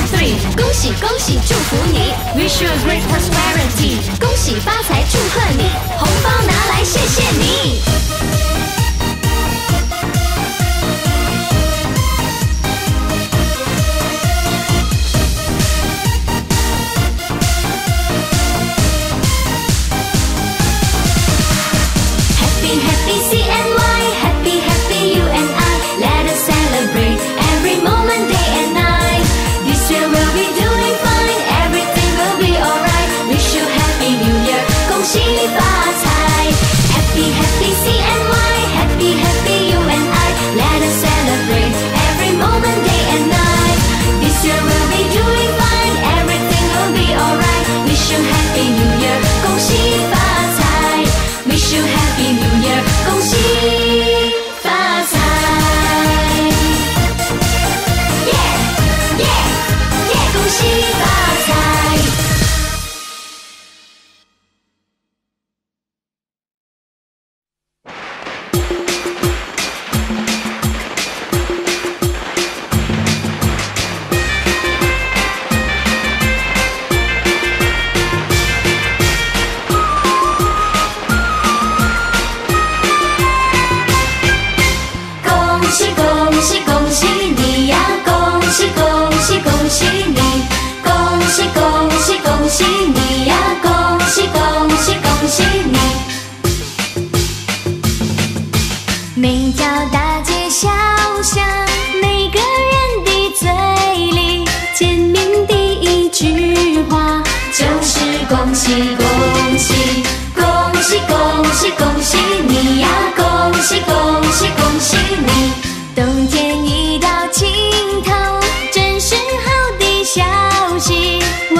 three， 恭喜恭喜，祝福你 ，Wish you a great prosperity， 恭喜发财，祝贺你，红包拿来，谢谢你。Happy happy CNY, happy happy you and I. Let us celebrate every moment, day and night. This year we'll be doing fine, everything will be alright. Wish you happy New Year, 恭喜发财。Happy happy CNY, happy happy you and I. Let us celebrate every moment, day and night. This year we'll be doing fine, everything will be alright. Wish you happy New Year, 恭喜发财。Wish you happy New Year， 恭喜发财。Yeah yeah yeah， 恭喜发财。每条大街小巷，每个人的嘴里，见面第一句话就是恭喜恭喜，恭喜恭喜恭喜你呀，恭喜恭喜恭喜你。冬天已到尽头，真是好的消息，温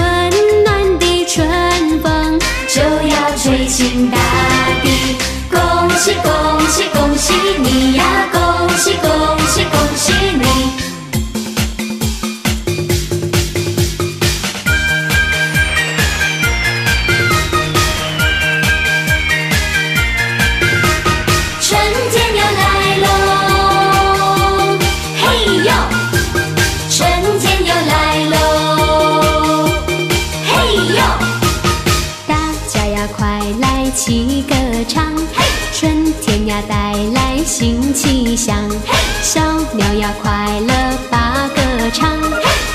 暖的春风就要吹进大地。恭喜恭喜恭喜你呀，恭喜恭喜恭喜你。春天又来喽，嘿呦，春天又来喽，嘿呦，大家呀快来齐歌唱，春天呀带来新气象，小鸟呀快乐把歌唱，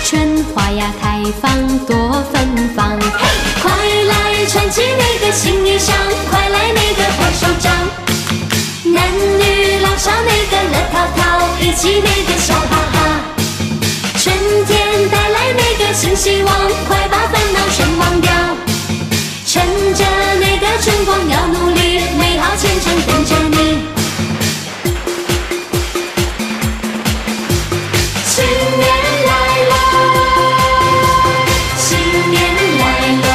春花呀开放多芬芳，快来穿起那个新衣裳，快来那个拍手掌，男女老少那个乐淘淘，一起那个笑哈哈，春天带来那个新希望，快把烦恼全忘掉，趁着那个春光要努力，美好前程等着你。新年来喽，新年来喽。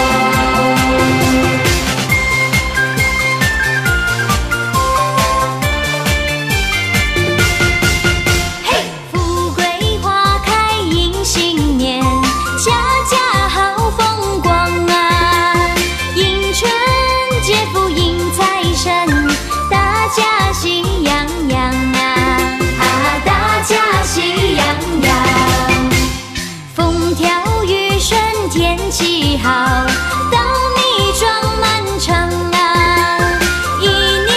嘿，富贵花开迎新年，家家好风光啊，迎春接福迎财神，大家喜洋洋啊，大家喜洋洋。风调雨顺天气好，稻米装满城啊，一年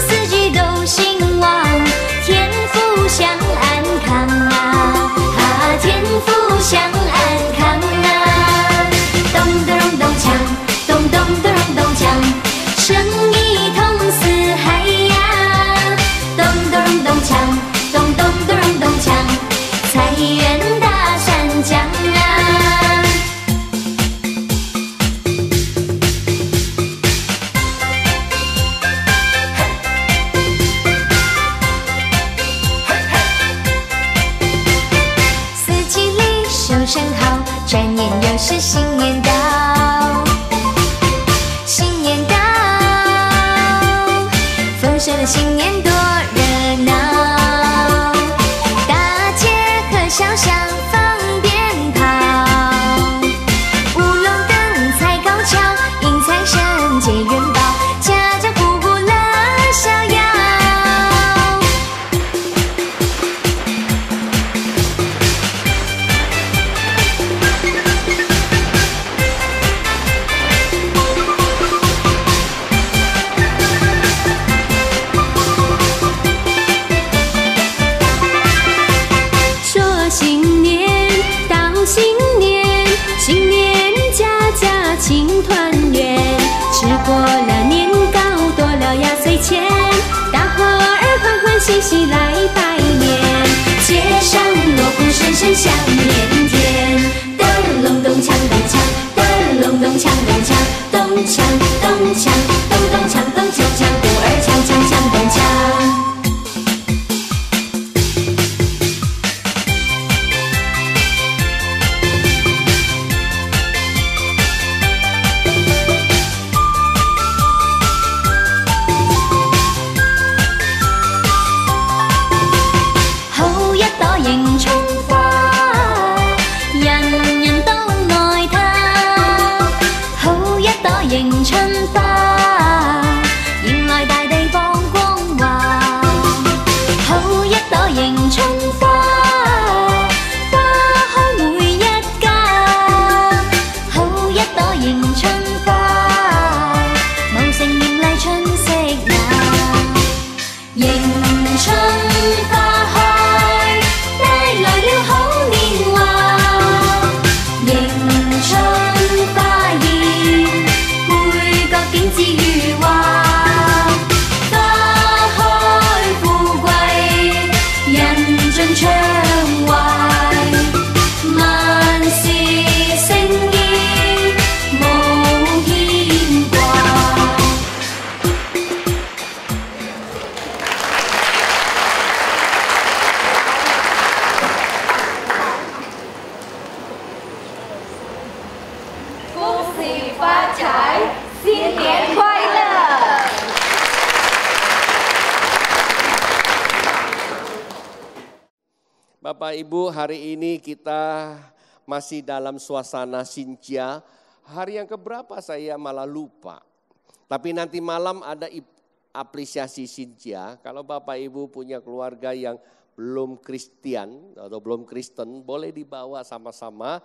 四季都兴旺，天福享安康啊，天福享安康啊。咚咚咚咚锵，咚咚咚咚咚锵，生意通四海呀。咚咚咚锵，咚咚咚咚锵，财源大山江啊。四季里收声好，转眼又是新年到，新年到，丰收的新年多热闹，大街和小巷放鞭炮，舞龙灯踩高跷，迎财神接元宝，家家户户乐逍遥。庆团圆，吃过了年糕，多了压岁钱，大伙儿欢欢喜喜来拜年。街上锣鼓声声响连天，噔隆咚锵咚锵，噔隆咚锵咚锵，咚锵咚锵，咚咚锵咚锵锵，鼓儿锵锵锵咚锵。Bapak Ibu, hari ini kita masih dalam suasana Xinjia. Hari yang keberapa saya malah lupa. Tapi nanti malam ada apresiasi Xinjia. Kalau Bapak Ibu punya keluarga yang belum Kristen atau belum Kristen, boleh dibawa sama-sama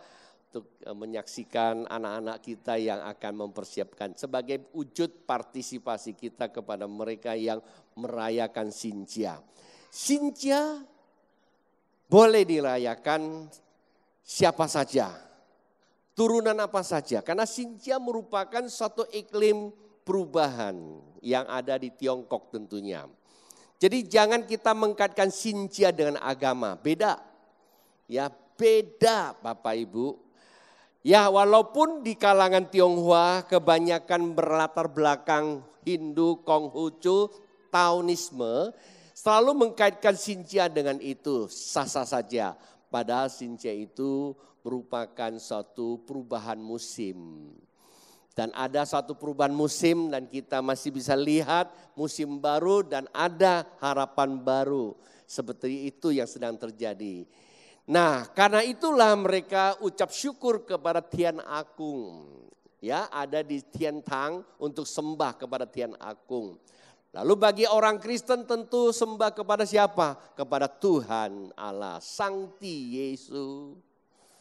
untuk menyaksikan anak-anak kita yang akan mempersiapkan sebagai wujud partisipasi kita kepada mereka yang merayakan Xinjia. Xinjia boleh dirayakan siapa saja, turunan apa saja. Karena Xinjia merupakan suatu iklim perubahan yang ada di Tiongkok tentunya. Jadi jangan kita mengkaitkan Xinjia dengan agama, beda. Ya, beda Bapak Ibu. Ya, walaupun di kalangan Tionghoa kebanyakan berlatar belakang Hindu, Konghucu, Taoisme, selalu mengkaitkan Xinjia dengan itu, sah-sah saja. Padahal Xinjia itu merupakan suatu perubahan musim. Dan ada suatu perubahan musim dan kita masih bisa lihat musim baru dan ada harapan baru. Seperti itu yang sedang terjadi. Nah, karena itulah mereka ucap syukur kepada Tian Agung. Ya, ada di Tian Tang untuk sembah kepada Tian Agung. Lalu bagi orang Kristen tentu sembah kepada siapa? Kepada Tuhan Allah, Sangti Yesus.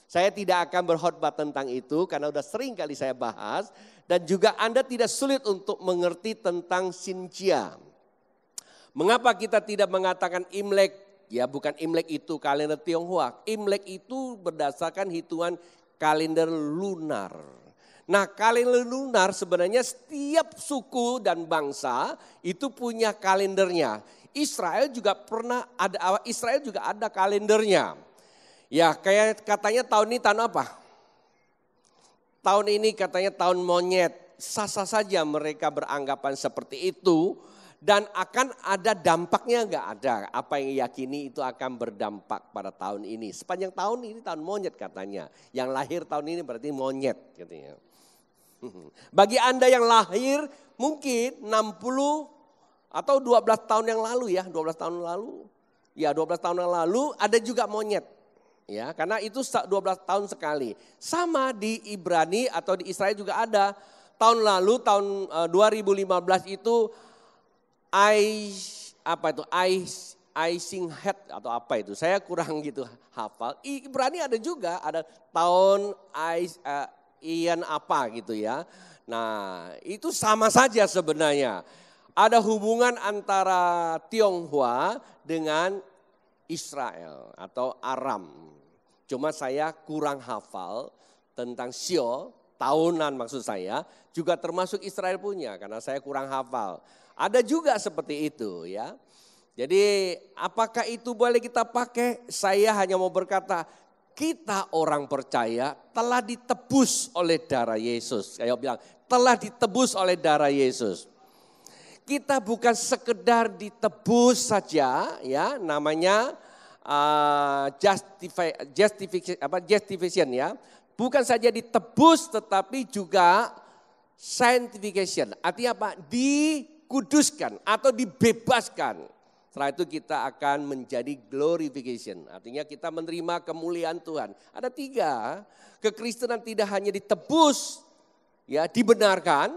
Saya tidak akan berkhotbah tentang itu karena sudah sering kali saya bahas. Dan juga Anda tidak sulit untuk mengerti tentang Xinjia. Mengapa kita tidak mengatakan Imlek? Ya, bukan Imlek itu kalender Tionghoa. Imlek itu berdasarkan hitungan kalender lunar. Nah, kalender lunar sebenarnya setiap suku dan bangsa itu punya kalendernya. Israel juga ada kalendernya. Ya, kayak katanya tahun ini tahun apa? Tahun ini katanya tahun monyet. Sah-sah saja mereka beranggapan seperti itu dan akan ada dampaknya enggak ada. Apa yang yakini itu akan berdampak pada tahun ini. Sepanjang tahun ini tahun monyet katanya. Yang lahir tahun ini berarti monyet katanya. Bagi Anda yang lahir mungkin 60 atau 12 tahun yang lalu ya, 12 tahun lalu. Ya, 12 tahun yang lalu ada juga monyet. Ya, karena itu 12 tahun sekali. Sama di Ibrani atau di Israel juga ada. Tahun lalu tahun 2015 itu Icing Head atau apa itu. Saya kurang gitu hafal. Ibrani ada juga, ada tahun Ian apa gitu ya. Nah, itu sama saja sebenarnya. Ada hubungan antara Tionghoa dengan Israel atau Aram. Cuma saya kurang hafal tentang Sio tahunan maksud saya, juga termasuk Israel punya karena saya kurang hafal. Ada juga seperti itu ya. Jadi apakah itu boleh kita pakai? Saya hanya mau berkata, kita orang percaya telah ditebus oleh darah Yesus. Saya bilang, telah ditebus oleh darah Yesus. Kita bukan sekedar ditebus saja ya, namanya justification ya. Bukan saja ditebus tetapi juga sanctification. Artinya apa? Dikuduskan atau dibebaskan. Setelah itu kita akan menjadi glorification. Artinya kita menerima kemuliaan Tuhan. Ada 3. Kekristenan tidak hanya ditebus, ya, dibenarkan,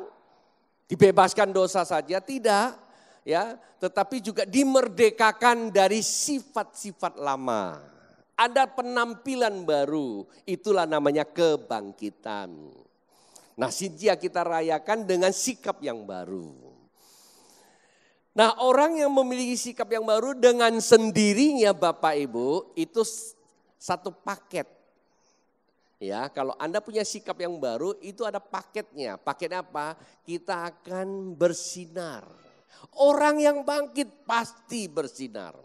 dibebaskan dosa saja, tidak, ya, tetapi juga dimerdekakan dari sifat-sifat lama. Ada penampilan baru, itulah namanya kebangkitan. Nah, Sintia kita rayakan dengan sikap yang baru. Nah, orang yang memiliki sikap yang baru dengan sendirinya Bapak Ibu itu satu paket. Ya, kalau Anda punya sikap yang baru itu ada paketnya. Paket apa? Kita akan bersinar. Orang yang bangkit pasti bersinar.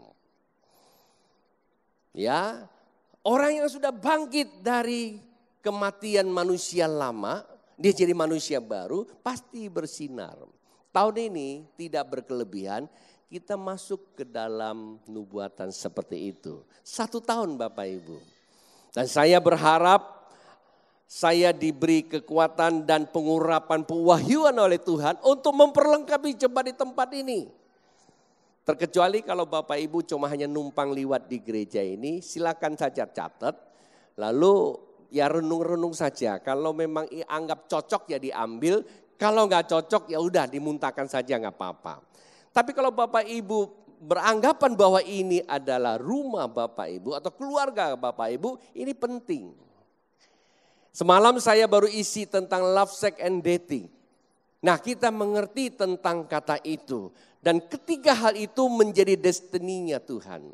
Ya, orang yang sudah bangkit dari kematian manusia lama, dia jadi manusia baru, pasti bersinar. Tahun ini tidak berkelebihan, kita masuk ke dalam nubuatan seperti itu. 1 tahun Bapak Ibu. Dan saya berharap saya diberi kekuatan dan pengurapan pewahyuan oleh Tuhan untuk memperlengkapi jemaat di tempat ini. Terkecuali kalau Bapak Ibu cuma hanya numpang liwat di gereja ini, silakan saja catat. Lalu ya renung-renung saja. Kalau memang anggap cocok ya diambil. Kalau nggak cocok ya udah dimuntahkan saja nggak apa-apa. Tapi kalau Bapak Ibu beranggapan bahwa ini adalah rumah Bapak Ibu atau keluarga Bapak Ibu, ini penting. Semalam saya baru isi tentang love, sex, and dating. Nah, kita mengerti tentang kata itu. Dan ketiga hal itu menjadi destininya Tuhan.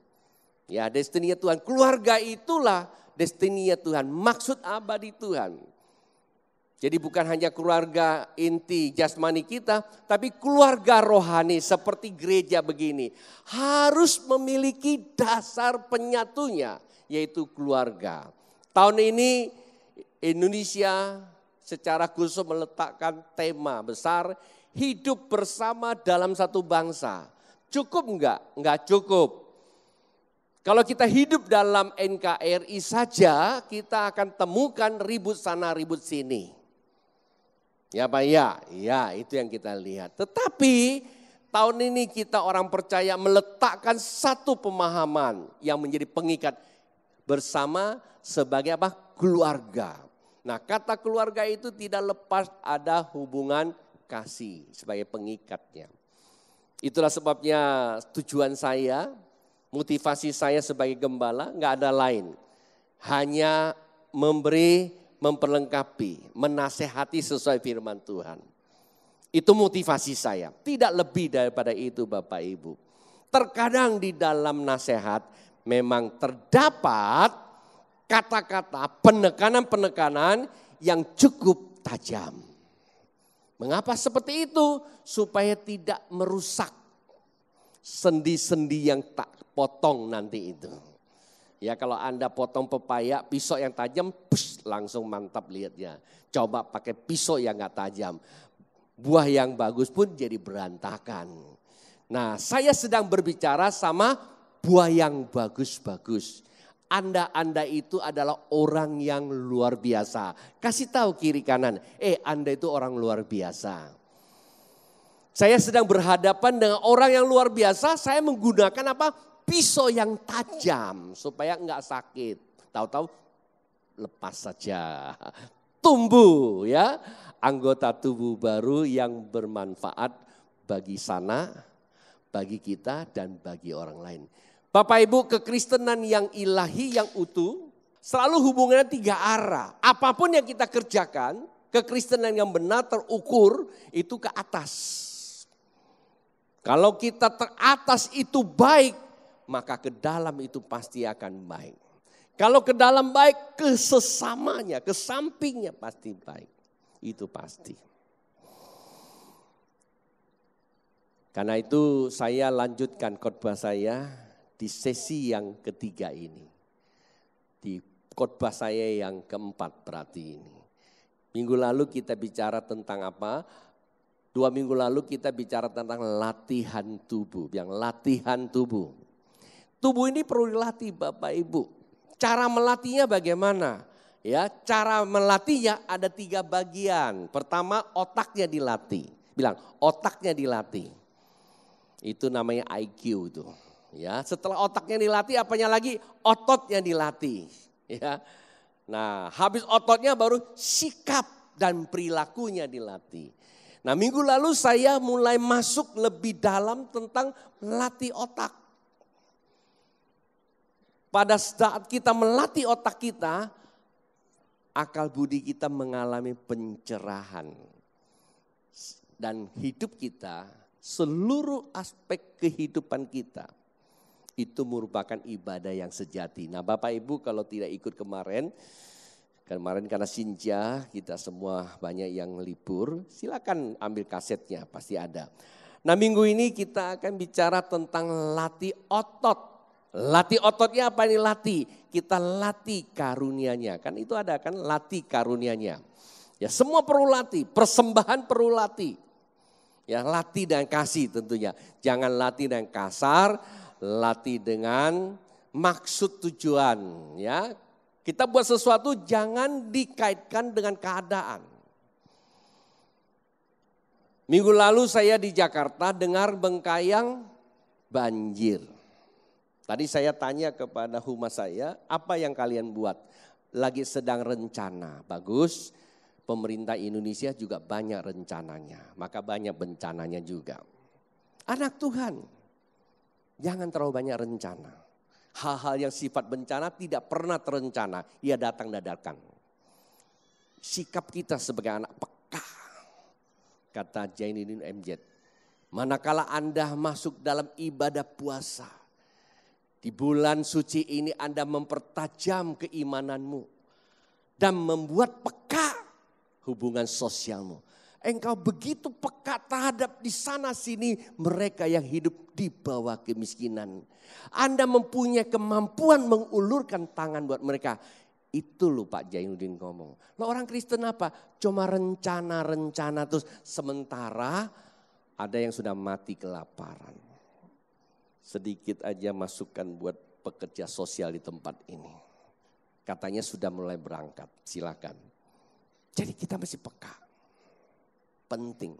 Ya, destininya Tuhan. Keluarga itulah destininya Tuhan. Maksud abadi Tuhan. Jadi bukan hanya keluarga inti jasmani kita, tapi keluarga rohani seperti gereja begini. Harus memiliki dasar penyatunya, yaitu keluarga. Tahun ini Indonesia secara khusus meletakkan tema besar, hidup bersama dalam satu bangsa. Cukup enggak? Enggak cukup. Kalau kita hidup dalam NKRI saja, kita akan temukan ribut sana ribut sini. Ya Pak, ya itu yang kita lihat. Tetapi tahun ini kita orang percaya meletakkan satu pemahaman yang menjadi pengikat bersama sebagai apa? Keluarga. Nah, kata keluarga itu tidak lepas ada hubungan kasih sebagai pengikatnya. Itulah sebabnya tujuan saya, motivasi saya sebagai gembala nggak ada lain. Hanya memberi, memperlengkapi, menasehati sesuai firman Tuhan. Itu motivasi saya, tidak lebih daripada itu Bapak Ibu. Terkadang di dalam nasihat memang terdapat kata-kata penekanan-penekanan yang cukup tajam. Mengapa seperti itu? Supaya tidak merusak sendi-sendi yang tak potong nanti itu. Ya kalau Anda potong pepaya, pisau yang tajam, langsung mantap lihatnya. Coba pakai pisau yang gak tajam. Buah yang bagus pun jadi berantakan. Nah, saya sedang berbicara sama buah yang bagus-bagus. Anda itu adalah orang yang luar biasa. Kasih tahu kiri kanan, Anda itu orang luar biasa. Saya sedang berhadapan dengan orang yang luar biasa, saya menggunakan apa? Pisau yang tajam supaya enggak sakit. Tahu-tahu lepas saja. Tumbuh ya, anggota tubuh baru yang bermanfaat bagi sana, bagi kita dan bagi orang lain. Bapak Ibu, kekristenan yang ilahi, yang utuh, selalu hubungannya 3 arah. Apapun yang kita kerjakan, kekristenan yang benar terukur itu ke atas. Kalau kita teratas itu baik, maka ke dalam itu pasti akan baik. Kalau ke dalam baik, ke sesamanya, ke sampingnya pasti baik. Itu pasti. Karena itu saya lanjutkan khotbah saya di sesi yang ketiga ini. Di khotbah saya yang keempat berarti ini. Minggu lalu kita bicara tentang apa? 2 minggu lalu kita bicara tentang latihan tubuh. Yang latihan tubuh. Tubuh ini perlu dilatih Bapak Ibu. Cara melatihnya bagaimana? Ya, cara melatihnya ada 3 bagian. Pertama, otaknya dilatih. Bilang, otaknya dilatih. Itu namanya IQ itu. Ya, setelah otaknya dilatih, apanya lagi? Ototnya dilatih. Ya. Nah, habis ototnya baru sikap dan perilakunya dilatih. Nah, minggu lalu saya mulai masuk lebih dalam tentang melatih otak. Pada saat kita melatih otak kita, akal budi kita mengalami pencerahan. Dan hidup kita, seluruh aspek kehidupan kita, itu merupakan ibadah yang sejati. Nah Bapak Ibu kalau tidak ikut kemarin karena Sinja kita semua banyak yang libur, silakan ambil kasetnya pasti ada. Nah minggu ini kita akan bicara tentang latih otot. Latih ototnya apa ini latih? Kita latih karunia-Nya. Kan itu ada kan latih karunia-Nya. Ya semua perlu latih, persembahan perlu latih. Ya latih dan kasih tentunya. Jangan latih dengan kasar, latih dengan maksud tujuan. Ya kita buat sesuatu jangan dikaitkan dengan keadaan. Minggu lalu saya di Jakarta dengar Bengkayang banjir. Tadi saya tanya kepada humas saya, apa yang kalian buat? Lagi sedang rencana, bagus. Pemerintah Indonesia juga banyak rencananya, maka banyak bencananya juga. Anak Tuhan, jangan terlalu banyak rencana. Hal-hal yang sifat bencana tidak pernah terencana, ia datang dadakan. Sikap kita sebagai anak peka, kata Jainuddin MZ. Manakala Anda masuk dalam ibadah puasa, di bulan suci ini Anda mempertajam keimananmu dan membuat peka hubungan sosialmu. Engkau begitu peka terhadap di sana sini mereka yang hidup di bawah kemiskinan. Anda mempunyai kemampuan mengulurkan tangan buat mereka. Itu loh Pak Jainuddin ngomong. Loh orang Kristen apa? Cuma rencana-rencana terus sementara ada yang sudah mati kelaparan. Sedikit aja masukan buat pekerja sosial di tempat ini. Katanya sudah mulai berangkat, silakan. Jadi kita masih peka. Penting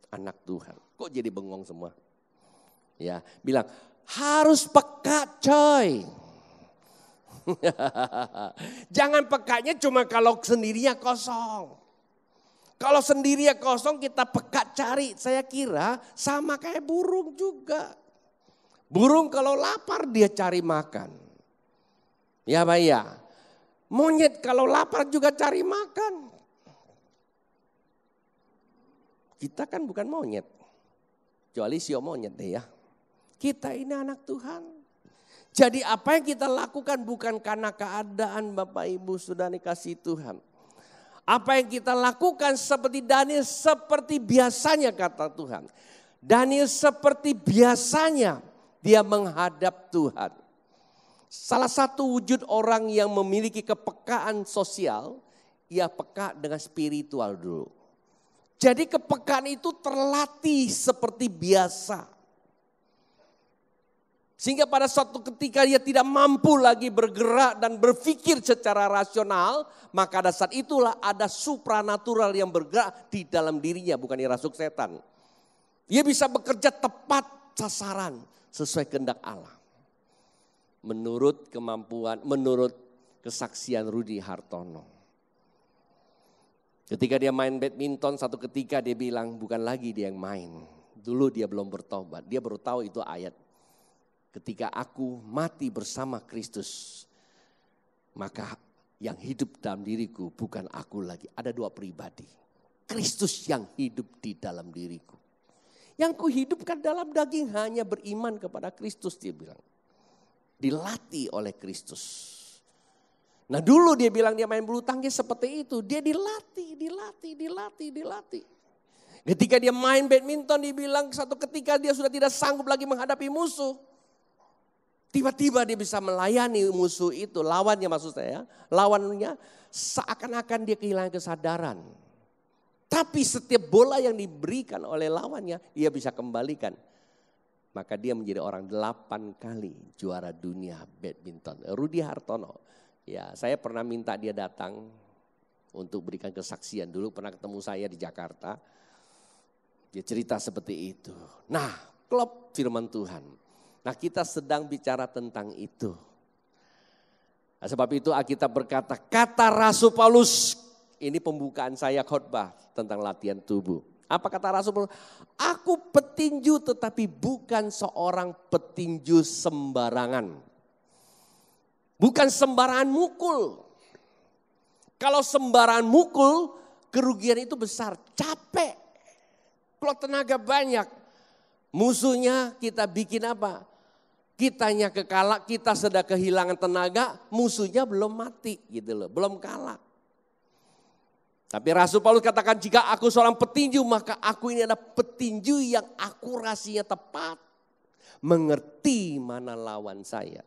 anak Tuhan. Kok jadi bengong semua? Ya, bilang harus peka coy. Jangan pekanya cuma kalau sendirinya kosong. Kalau sendirinya kosong kita peka cari. Saya kira sama kayak burung juga. Burung kalau lapar dia cari makan. Ya Pak ya. Monyet kalau lapar juga cari makan. Kita kan bukan monyet. Kecuali sio monyet deh ya. Kita ini anak Tuhan. Jadi apa yang kita lakukan bukan karena keadaan Bapak Ibu sudah dikasih Tuhan. Apa yang kita lakukan seperti Daniel seperti biasanya kata Tuhan. Daniel seperti biasanya. Dia menghadap Tuhan. Salah satu wujud orang yang memiliki kepekaan sosial, ia peka dengan spiritual dulu. Jadi kepekaan itu terlatih seperti biasa. Sehingga pada suatu ketika dia tidak mampu lagi bergerak dan berpikir secara rasional, maka pada saat itulah ada supranatural yang bergerak di dalam dirinya, bukan dirasuk setan. Dia bisa bekerja tepat sasaran. Sesuai kehendak Allah. Menurut kemampuan, menurut kesaksian Rudi Hartono. Ketika dia main badminton, satu ketika dia bilang bukan lagi dia yang main. Dulu dia belum bertobat, dia baru tahu itu ayat. Ketika aku mati bersama Kristus, maka yang hidup dalam diriku bukan aku lagi. Ada 2 pribadi. Kristus yang hidup di dalam diriku. Yang kuhidupkan dalam daging hanya beriman kepada Kristus dia bilang. Dilatih oleh Kristus. Nah dulu dia bilang dia main bulu tangkis seperti itu. Dia dilatih. Ketika dia main badminton dia bilang satu ketika dia sudah tidak sanggup lagi menghadapi musuh. Tiba-tiba dia bisa melayani musuh itu, lawannya maksud saya. Lawannya seakan-akan dia kehilangan kesadaran. Tapi setiap bola yang diberikan oleh lawannya dia bisa kembalikan. Maka dia menjadi orang 8 kali juara dunia badminton. Rudy Hartono. Ya, saya pernah minta dia datang untuk berikan kesaksian. Dulu pernah ketemu saya di Jakarta. Dia cerita seperti itu. Nah, klub firman Tuhan. Nah, kita sedang bicara tentang itu. Nah, sebab itu Alkitab berkata, kata Rasul Paulus, ini pembukaan saya khotbah tentang latihan tubuh. Apa kata Rasul Paulus? Aku petinju tetapi bukan seorang petinju sembarangan. Bukan sembarangan mukul. Kalau sembarangan mukul, kerugian itu besar, capek. Kalau tenaga banyak, musuhnya kita bikin apa? Kitanya kekalah, kita sudah kehilangan tenaga, musuhnya belum mati gitu loh, belum kalah. Tapi Rasul Paulus katakan jika aku seorang petinju maka aku ini adalah petinju yang akurasinya tepat. Mengerti mana lawan saya.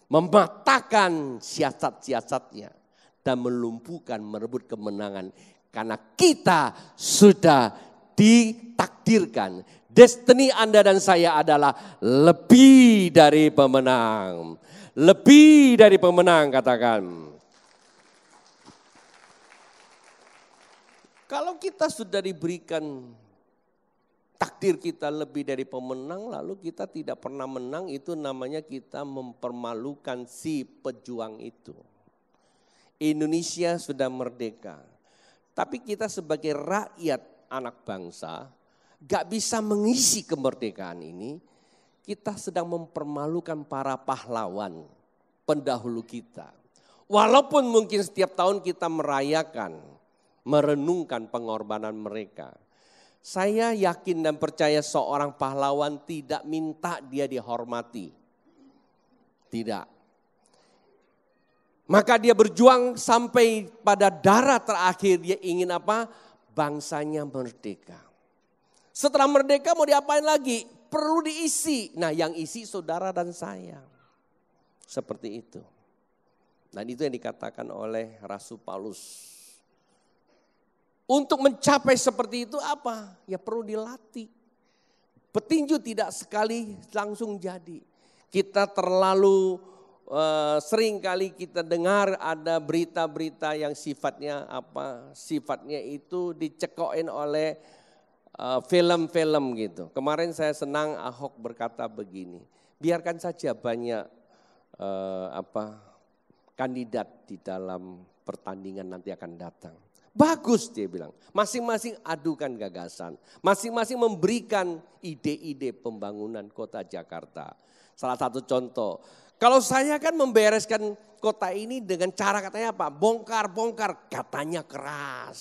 Mematahkan siasat-siasatnya dan melumpuhkan merebut kemenangan. Karena kita sudah ditakdirkan. Destiny Anda dan saya adalah lebih dari pemenang. Lebih dari pemenang katakan. Kalau kita sudah diberikan takdir kita lebih dari pemenang, lalu kita tidak pernah menang, itu namanya kita mempermalukan si pejuang itu. Indonesia sudah merdeka, tapi kita sebagai rakyat anak bangsa gak bisa mengisi kemerdekaan ini. Kita sedang mempermalukan para pahlawan pendahulu kita. Walaupun mungkin setiap tahun kita merayakan, merenungkan pengorbanan mereka. Saya yakin dan percaya seorang pahlawan tidak minta dia dihormati. Tidak. Maka dia berjuang sampai pada darah terakhir dia ingin apa? Bangsanya merdeka. Setelah merdeka mau diapain lagi? Perlu diisi. Nah yang isi saudara dan saya. Seperti itu. Dan itu yang dikatakan oleh Rasul Paulus. Untuk mencapai seperti itu apa? Ya perlu dilatih. Petinju tidak sekali langsung jadi. Kita terlalu sering kali kita dengar ada berita-berita yang sifatnya apa? Sifatnya itu dicekokin oleh film-film gitu. Kemarin saya senang Ahok berkata begini. Biarkan saja banyak kandidat di dalam pertandingan nanti akan datang. Bagus dia bilang, masing-masing adukan gagasan, masing-masing memberikan ide-ide pembangunan kota Jakarta. Salah satu contoh, kalau saya kan membereskan kota ini dengan cara katanya apa? Bongkar-bongkar, katanya keras.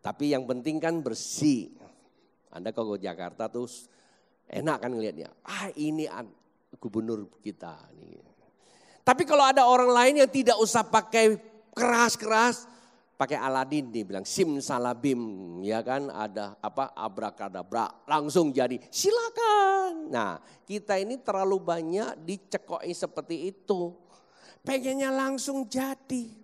Tapi yang penting kan bersih. Anda kalau ke Jakarta tuh enak kan ngelihatnya, ini gubernur kita. Tapi kalau ada orang lain yang tidak usah pakai keras-keras, pakai Aladin dia bilang simsalabim ya kan ada apa abrakadabra langsung jadi silakan. Nah kita ini terlalu banyak dicekoi seperti itu. Pengennya langsung jadi.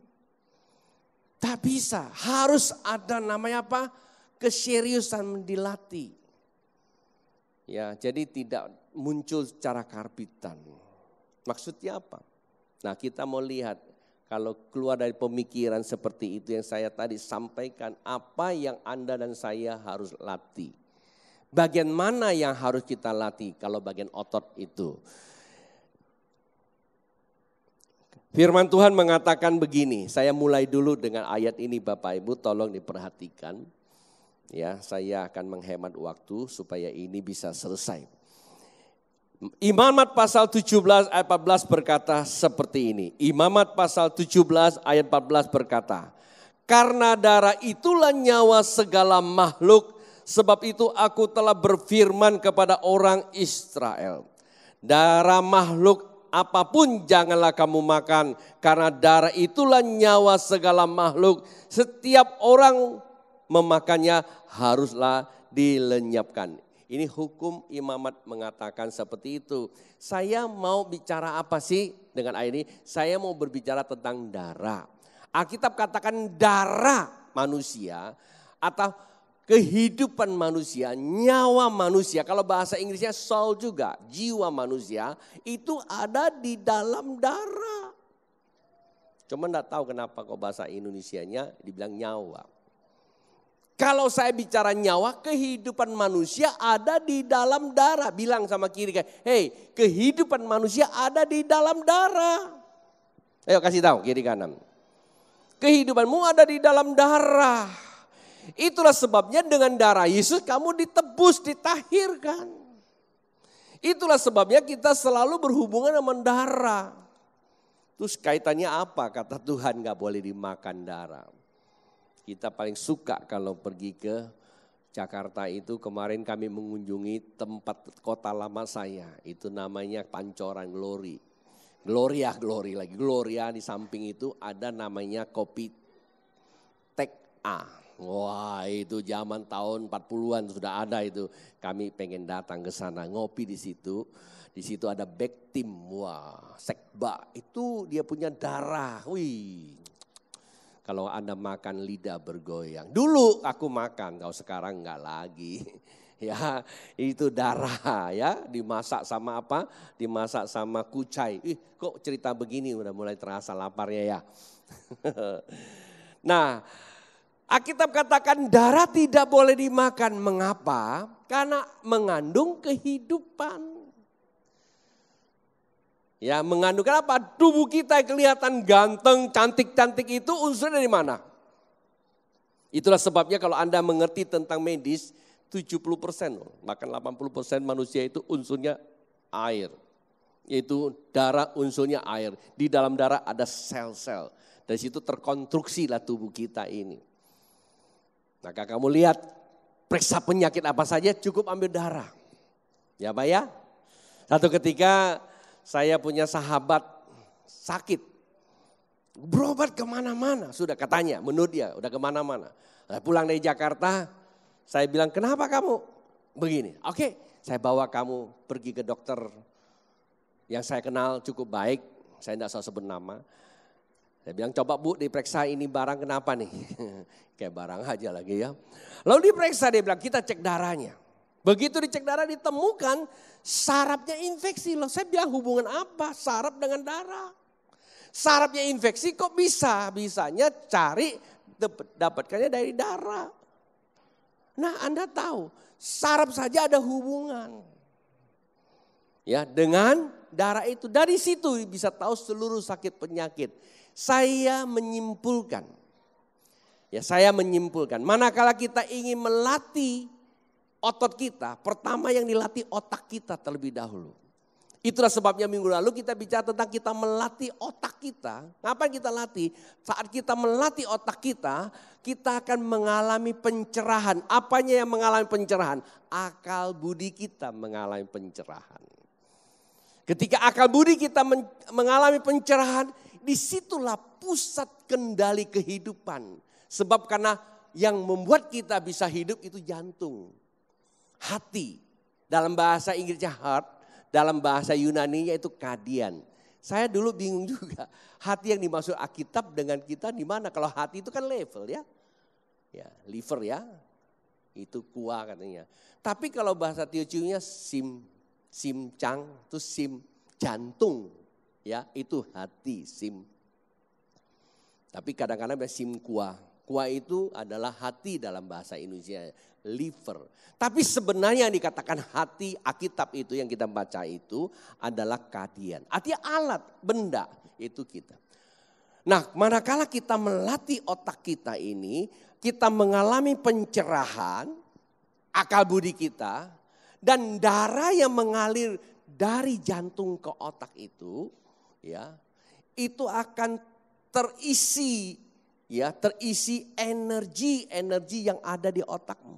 Tak bisa harus ada namanya apa keseriusan dilatih. Ya jadi tidak muncul secara karbitan. Maksudnya apa? Nah kita mau lihat. Kalau keluar dari pemikiran seperti itu yang saya tadi sampaikan, apa yang Anda dan saya harus latih. Bagian mana yang harus kita latih kalau bagian otot itu. Firman Tuhan mengatakan begini, saya mulai dulu dengan ayat ini Bapak Ibu tolong diperhatikan. Ya, saya akan menghemat waktu supaya ini bisa selesai. Imamat pasal 17 ayat 14 berkata seperti ini. Imamat pasal 17 ayat 14 berkata, karena darah itulah nyawa segala makhluk, sebab itu aku telah berfirman kepada orang Israel. Darah makhluk apapun janganlah kamu makan, karena darah itulah nyawa segala makhluk. Setiap orang memakannya haruslah dilenyapkan. Ini hukum imamat mengatakan seperti itu. Saya mau bicara apa sih dengan ayat ini? Saya mau berbicara tentang darah. Alkitab katakan darah manusia atau kehidupan manusia, nyawa manusia. Kalau bahasa Inggrisnya soul juga, jiwa manusia itu ada di dalam darah. Cuma enggak tahu kenapa kok bahasa Indonesianya dibilang nyawa. Kalau saya bicara nyawa, kehidupan manusia ada di dalam darah. Bilang sama kiri, hei, kehidupan manusia ada di dalam darah. Ayo kasih tahu kiri kanan. Kehidupanmu ada di dalam darah. Itulah sebabnya dengan darah Yesus kamu ditebus, ditahirkan. Itulah sebabnya kita selalu berhubungan dengan darah. Terus kaitannya apa? Kata Tuhan gak boleh dimakan darah. Kita paling suka kalau pergi ke Jakarta itu, kemarin kami mengunjungi tempat kota lama saya. Itu namanya Pancoran Glory. Gloria lagi. Gloria di samping itu ada namanya Kopi Tek A. Wah itu zaman tahun 40-an sudah ada itu. Kami pengen datang ke sana ngopi di situ. Di situ ada back team. Wah sekba itu dia punya darah. Wih. Kalau Anda makan lidah bergoyang. Dulu aku makan, kalau sekarang enggak lagi. Ya, itu darah ya, dimasak sama apa? Dimasak sama kucai. Kok cerita begini udah mulai terasa laparnya ya. Nah, Alkitab katakan darah tidak boleh dimakan. Mengapa? Karena mengandung kehidupan. Ya, mengandung apa? Tubuh kita kelihatan ganteng, cantik-cantik itu unsurnya dari mana? Itulah sebabnya kalau Anda mengerti tentang medis, 70%, bahkan 80% manusia itu unsurnya air. Yaitu darah unsurnya air. Di dalam darah ada sel-sel. Dari situ terkonstruksilah tubuh kita ini. Maka kamu lihat, periksa penyakit apa saja cukup ambil darah. Ya Pak ya? Satu ketika saya punya sahabat sakit, berobat kemana-mana, sudah katanya, menurut dia udah kemana-mana. Pulang dari Jakarta, saya bilang kenapa kamu begini? Oke, saya bawa kamu pergi ke dokter yang saya kenal cukup baik, saya tidak usah sebut nama. Saya bilang coba Bu diperiksa ini barang kenapa nih? Kayak barang aja lagi ya. Lalu diperiksa dia bilang kita cek darahnya. Begitu dicek darah ditemukan sarafnya infeksi. Loh saya bilang hubungan apa saraf dengan darah? Sarafnya infeksi kok bisa? Bisanya cari dapatkannya dari darah. Nah Anda tahu saraf saja ada hubungan. Ya dengan darah itu. Dari situ bisa tahu seluruh sakit penyakit. Saya menyimpulkan. Ya saya menyimpulkan. Manakala kita ingin melatih otot kita, pertama yang dilatih otak kita terlebih dahulu. Itulah sebabnya minggu lalu kita bicara tentang kita melatih otak kita. Ngapain kita latih? Saat kita melatih otak kita, kita akan mengalami pencerahan. Apanya yang mengalami pencerahan? Akal budi kita mengalami pencerahan. Ketika akal budi kita mengalami pencerahan, disitulah pusat kendali kehidupan. Sebab karena yang membuat kita bisa hidup itu jantung. Hati, dalam bahasa Inggrisnya heart, dalam bahasa Yunaninya itu kardian. Saya dulu bingung juga, hati yang dimaksud Alkitab dengan kita di mana? Kalau hati itu kan level ya, ya liver ya, itu kuah katanya. Tapi kalau bahasa Teochew-nya simcang, itu sim jantung, ya itu hati sim. Tapi kadang-kadang ada sim kuah. Kuah itu adalah hati dalam bahasa Indonesia, liver. Tapi sebenarnya yang dikatakan hati Alkitab itu yang kita baca itu adalah kardian. Artinya alat, benda itu kita. Nah manakala kita melatih otak kita ini, kita mengalami pencerahan akal budi kita. Dan darah yang mengalir dari jantung ke otak itu, ya itu akan terisi. Ya, terisi energi yang ada di otakmu.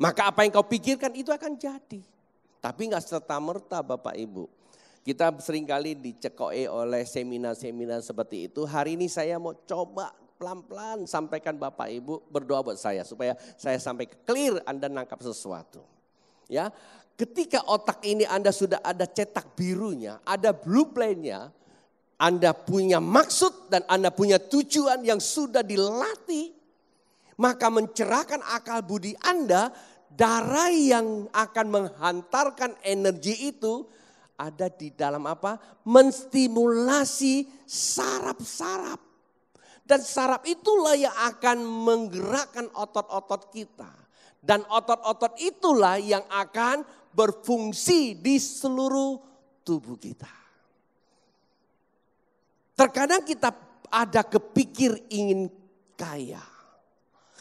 Maka apa yang kau pikirkan itu akan jadi. Tapi enggak serta-merta Bapak Ibu. Kita seringkali dicekoi oleh seminar-seminar seperti itu. Hari ini saya mau coba pelan-pelan sampaikan Bapak Ibu, berdoa buat saya supaya saya sampai clear Anda nangkap sesuatu. Ya, ketika otak ini Anda sudah ada cetak birunya, ada blueprint-nya, Anda punya maksud dan Anda punya tujuan yang sudah dilatih, maka mencerahkan akal budi Anda, darah yang akan menghantarkan energi itu ada di dalam apa? Menstimulasi saraf-saraf. Dan saraf itulah yang akan menggerakkan otot-otot kita. Dan otot-otot itulah yang akan berfungsi di seluruh tubuh kita. Terkadang kita ada kepikir ingin kaya.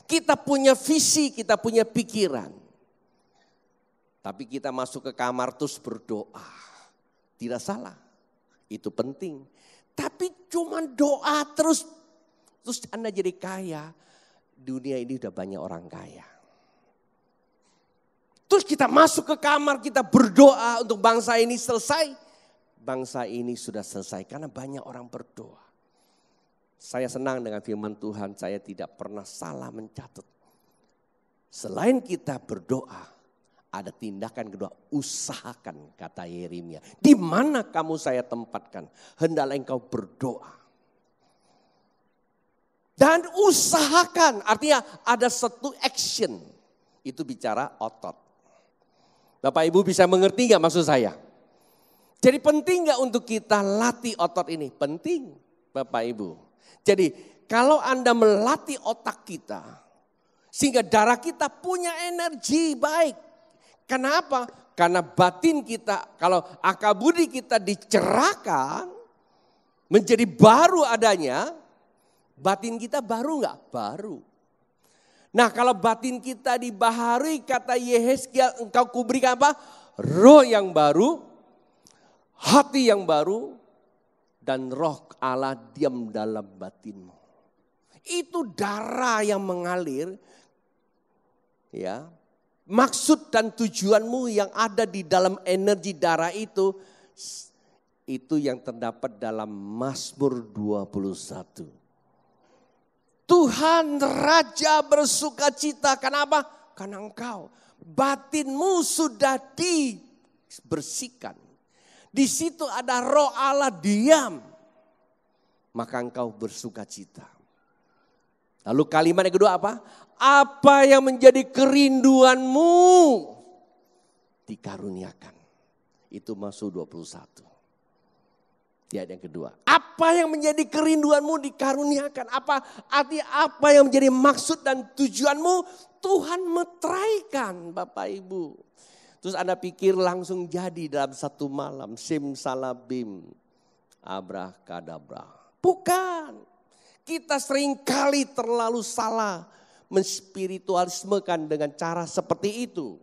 Kita punya visi, kita punya pikiran. Tapi kita masuk ke kamar terus berdoa. Tidak salah, itu penting. Tapi cuma doa terus Anda jadi kaya. Dunia ini udah banyak orang kaya. Terus kita masuk ke kamar, kita berdoa untuk bangsa ini selesai. Bangsa ini sudah selesai karena banyak orang berdoa. Saya senang dengan firman Tuhan, saya tidak pernah salah mencatat. Selain kita berdoa, ada tindakan kedua, usahakan, kata Yeremia. Di mana kamu saya tempatkan, hendaklah engkau berdoa. Dan usahakan, artinya ada satu action, itu bicara otot. Bapak Ibu bisa mengerti gak maksud saya? Jadi penting gak untuk kita latih otot ini? Penting Bapak Ibu. Jadi kalau Anda melatih otak kita, sehingga darah kita punya energi baik. Kenapa? Karena batin kita, kalau akal budi kita dicerahkan, menjadi baru adanya, batin kita baru enggak? Baru. Nah kalau batin kita dibaharui, kata Yehezkiel, engkau kuberikan apa? Roh yang baru, hati yang baru, dan roh Allah diam dalam batinmu. Itu darah yang mengalir. Ya, maksud dan tujuanmu yang ada di dalam energi darah itu yang terdapat dalam Mazmur 21. Tuhan Raja bersuka cita. Kenapa? Karena engkau, batinmu sudah dibersihkan. Di situ ada roh Allah diam. Maka engkau bersuka cita. Lalu kalimat yang kedua apa? Apa yang menjadi kerinduanmu dikaruniakan. Itu Mazmur 21. Di ayat yang kedua. Apa yang menjadi kerinduanmu dikaruniakan. Artinya apa yang menjadi maksud dan tujuanmu Tuhan meteraikan Bapak Ibu. Terus Anda pikir langsung jadi dalam satu malam. Simsalabim, abrakadabra. Bukan. Kita seringkali terlalu salah menspiritualismekan dengan cara seperti itu.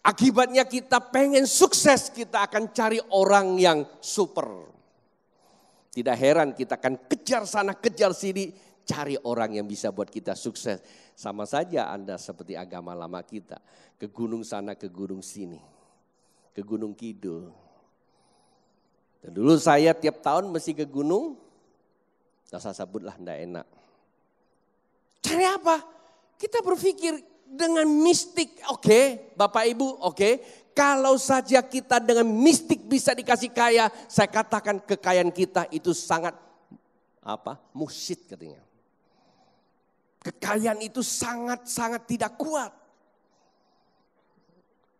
Akibatnya kita pengen sukses, kita akan cari orang yang super. Tidak heran kita akan kejar sana, kejar sini, cari orang yang bisa buat kita sukses. Sama saja Anda seperti agama lama kita. Ke gunung sana, ke gunung sini. Ke gunung kidul. Dan dulu saya tiap tahun mesti ke gunung. Tak usah sebutlah, enggak enak. Cari apa? Kita berpikir dengan mistik, oke, Bapak Ibu, oke. Kalau saja kita dengan mistik bisa dikasih kaya, saya katakan kekayaan kita itu sangat mursyid katanya. Kekayaan itu sangat-sangat tidak kuat.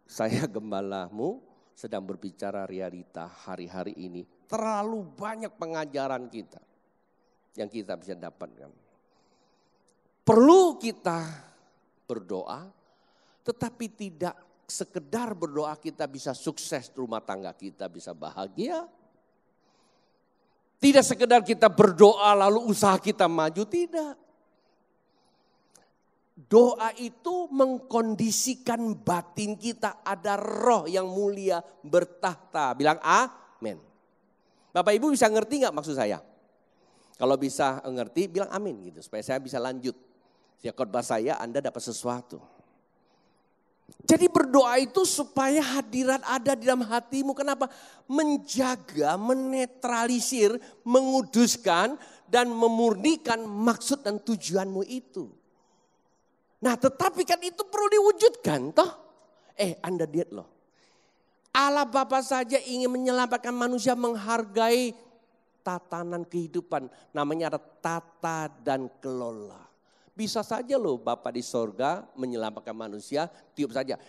Saya gembalamu sedang berbicara realita hari-hari ini. Terlalu banyak pengajaran kita yang kita bisa dapatkan. Perlu kita berdoa, tetapi tidak sekedar berdoa kita bisa sukses, rumah tangga kita bisa bahagia. Tidak sekedar kita berdoa lalu usaha kita maju, tidak. Doa itu mengkondisikan batin kita, ada roh yang mulia bertahta. Bilang amin. Bapak Ibu bisa ngerti gak maksud saya? Kalau bisa ngerti bilang amin gitu supaya saya bisa lanjut. Ya khotbah saya Anda dapat sesuatu. Jadi berdoa itu supaya hadirat ada di dalam hatimu. Kenapa? Menjaga, menetralisir, menguduskan, dan memurnikan maksud dan tujuanmu itu. Nah tetapi kan itu perlu diwujudkan toh. Anda lihat loh. Allah Bapa saja ingin menyelamatkan manusia, menghargai tatanan kehidupan. Namanya ada tata dan kelola. Bisa saja loh Bapak di sorga menyelamatkan manusia, tiup saja.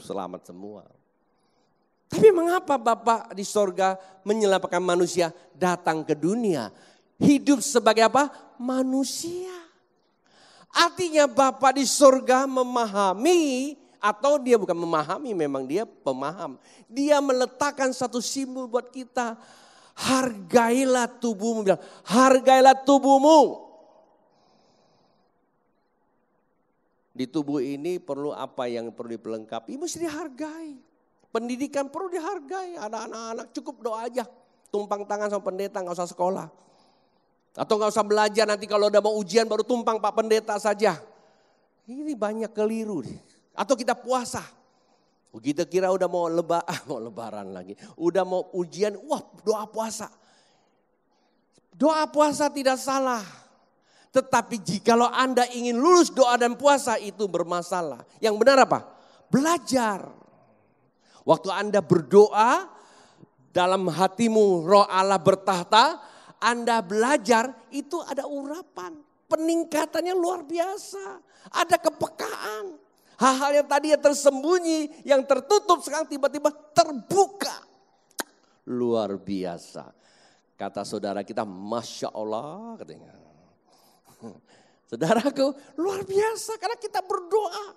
Selamat semua. Tapi mengapa Bapak di sorga menyelamatkan manusia datang ke dunia? Hidup sebagai apa? Manusia. Artinya Bapak di sorga memahami, atau dia bukan memahami, memang dia pemaham. Dia meletakkan satu simbol buat kita. Hargailah tubuhmu. Hargailah tubuhmu. Di tubuh ini perlu apa yang perlu dipelengkapi? Mesti dihargai. Pendidikan perlu dihargai. Ada anak-anak cukup doa aja. Tumpang tangan sama pendeta, gak usah sekolah. Atau gak usah belajar, nanti kalau udah mau ujian baru tumpang Pak Pendeta saja. Ini banyak keliru. Atau kita puasa. Kita kira udah mau lebaran lagi. Udah mau ujian, wah doa puasa. Doa puasa tidak salah. Tetapi jikalau Anda ingin lulus doa dan puasa itu bermasalah. Yang benar apa? Belajar. Waktu Anda berdoa, dalam hatimu roh Allah bertahta, Anda belajar itu ada urapan. Peningkatannya luar biasa. Ada kepekaan. Hal-hal yang tadi yang tersembunyi, yang tertutup sekarang tiba-tiba terbuka. Luar biasa. Kata saudara kita, Masya Allah katanya. Saudaraku luar biasa karena kita berdoa.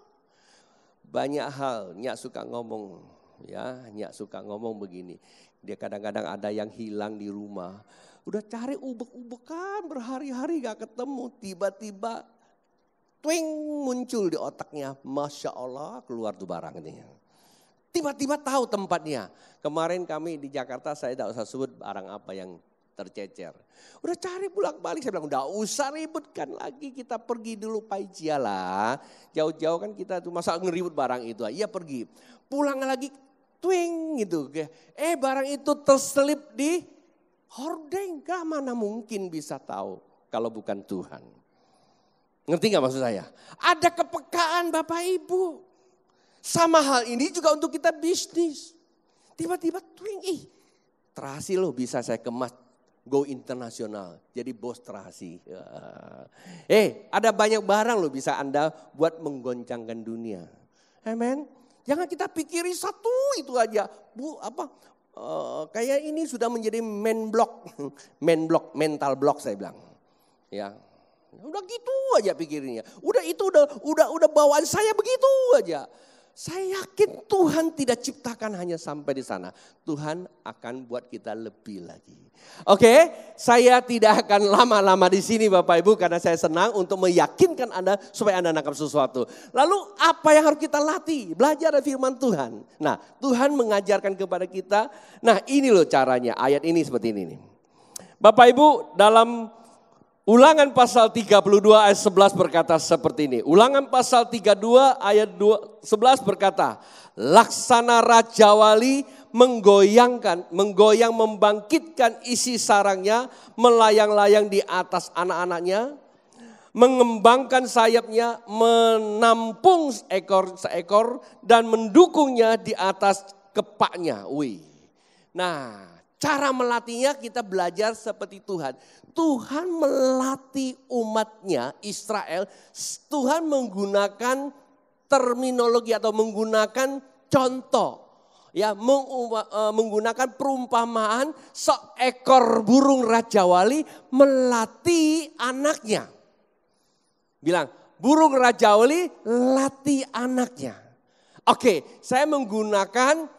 Banyak hal Nyak suka ngomong ya, Nyak suka ngomong begini. Dia kadang-kadang ada yang hilang di rumah. Udah cari ubek-ubekan berhari-hari gak ketemu. Tiba-tiba twing muncul di otaknya. Masya Allah keluar tuh barang ini. Tiba-tiba tahu tempatnya. Kemarin kami di Jakarta saya tidak usah sebut barang apa yang tercecer. Udah cari bolak-balik, saya bilang udah usah ributkan lagi, kita pergi dulu Paijia lah. Jauh-jauh kan kita tuh masa ngeribut barang itu, iya pergi. Pulang lagi twing gitu. Barang itu terselip di hordeng, gak mana mungkin bisa tahu kalau bukan Tuhan. Ngerti gak maksud saya? Ada kepekaan Bapak Ibu. Sama hal ini juga untuk kita bisnis. Tiba-tiba twing, terasi loh bisa saya kemas. Go internasional, jadi bos terasi. Ada banyak barang loh bisa Anda buat menggoncangkan dunia. Amen. Jangan kita pikiri satu itu aja. Kayak ini sudah menjadi mental block saya bilang. Ya. Udah gitu aja pikirnya. Udah itu udah bawaan saya begitu aja. Saya yakin Tuhan tidak ciptakan hanya sampai di sana. Tuhan akan buat kita lebih lagi. Oke, saya tidak akan lama-lama di sini Bapak Ibu karena saya senang untuk meyakinkan Anda supaya Anda nangkap sesuatu. Lalu apa yang harus kita latih? Belajar dari firman Tuhan. Nah, Tuhan mengajarkan kepada kita. Nah, ini loh caranya. Ayat ini seperti ini nih. Bapak Ibu dalam Ulangan pasal 32 ayat 11 berkata seperti ini. Ulangan pasal 32 ayat 11 berkata, laksana Raja Wali menggoyang membangkitkan isi sarangnya, melayang-layang di atas anak-anaknya, mengembangkan sayapnya, menampung seekor dan mendukungnya di atas kepaknya. Nah, cara melatihnya kita belajar seperti Tuhan. Tuhan melatih umatnya Israel. Tuhan menggunakan terminologi atau menggunakan contoh. Ya, menggunakan perumpamaan seekor burung Raja Wali melatih anaknya. Bilang, burung Raja Wali latih anaknya. Oke, saya menggunakan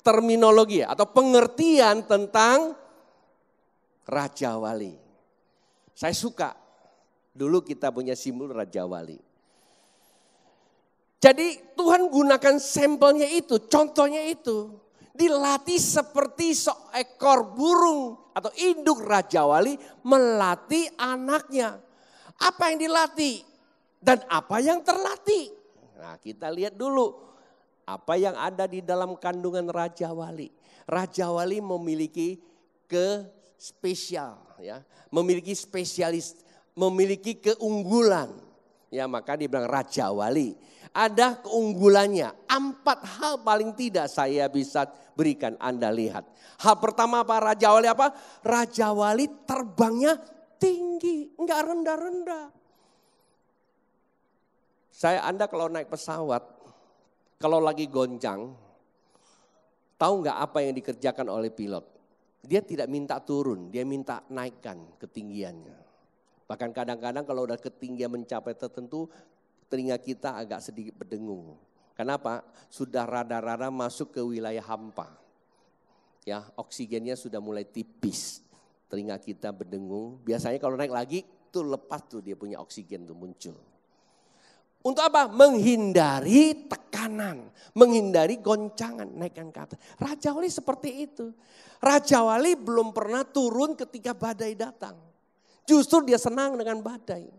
terminologi atau pengertian tentang Raja Wali. Saya suka, dulu kita punya simbol Raja Wali. Jadi Tuhan gunakan sampelnya itu, contohnya itu. Dilatih seperti seekor burung atau induk Raja Wali melatih anaknya. Apa yang dilatih dan apa yang terlatih. Nah, kita lihat dulu apa yang ada di dalam kandungan Raja Wali. Raja Wali memiliki spesial, ya, memiliki spesialis, memiliki keunggulan. Ya, maka dia bilang Raja Wali. Ada keunggulannya. 4 hal paling tidak saya bisa berikan Anda lihat. Hal pertama apa Raja Wali apa? Raja Wali terbangnya tinggi, enggak rendah-rendah. Anda kalau naik pesawat, kalau lagi goncang, tahu nggak apa yang dikerjakan oleh pilot? Dia tidak minta turun, dia minta naikkan ketinggiannya. Bahkan kadang-kadang kalau udah ketinggian mencapai tertentu, telinga kita agak sedikit berdengung. Kenapa? Sudah rada-rada masuk ke wilayah hampa. Ya, oksigennya sudah mulai tipis. Telinga kita berdengung. Biasanya kalau naik lagi, tuh lepas tuh dia punya oksigen tuh muncul. Untuk apa? Menghindari tekanan, menghindari goncangan, naikkan ke atas. Raja Wali seperti itu. Raja Wali belum pernah turun ketika badai datang. Justru dia senang dengan badai.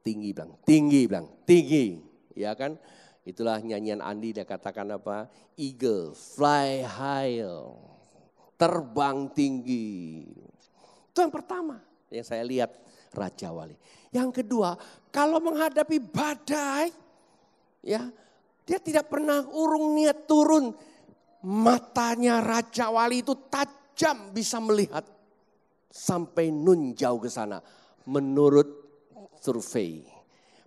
Tinggi bilang, tinggi bilang, tinggi. Ya kan? Itulah nyanyian Andi, dia katakan apa? Eagle, fly high. Terbang tinggi. Itu yang pertama yang saya lihat Raja Wali. Yang kedua, kalau menghadapi badai, ya, dia tidak pernah urung niat turun. Matanya Raja Wali itu tajam, bisa melihat sampai nun jauh ke sana. Menurut survei,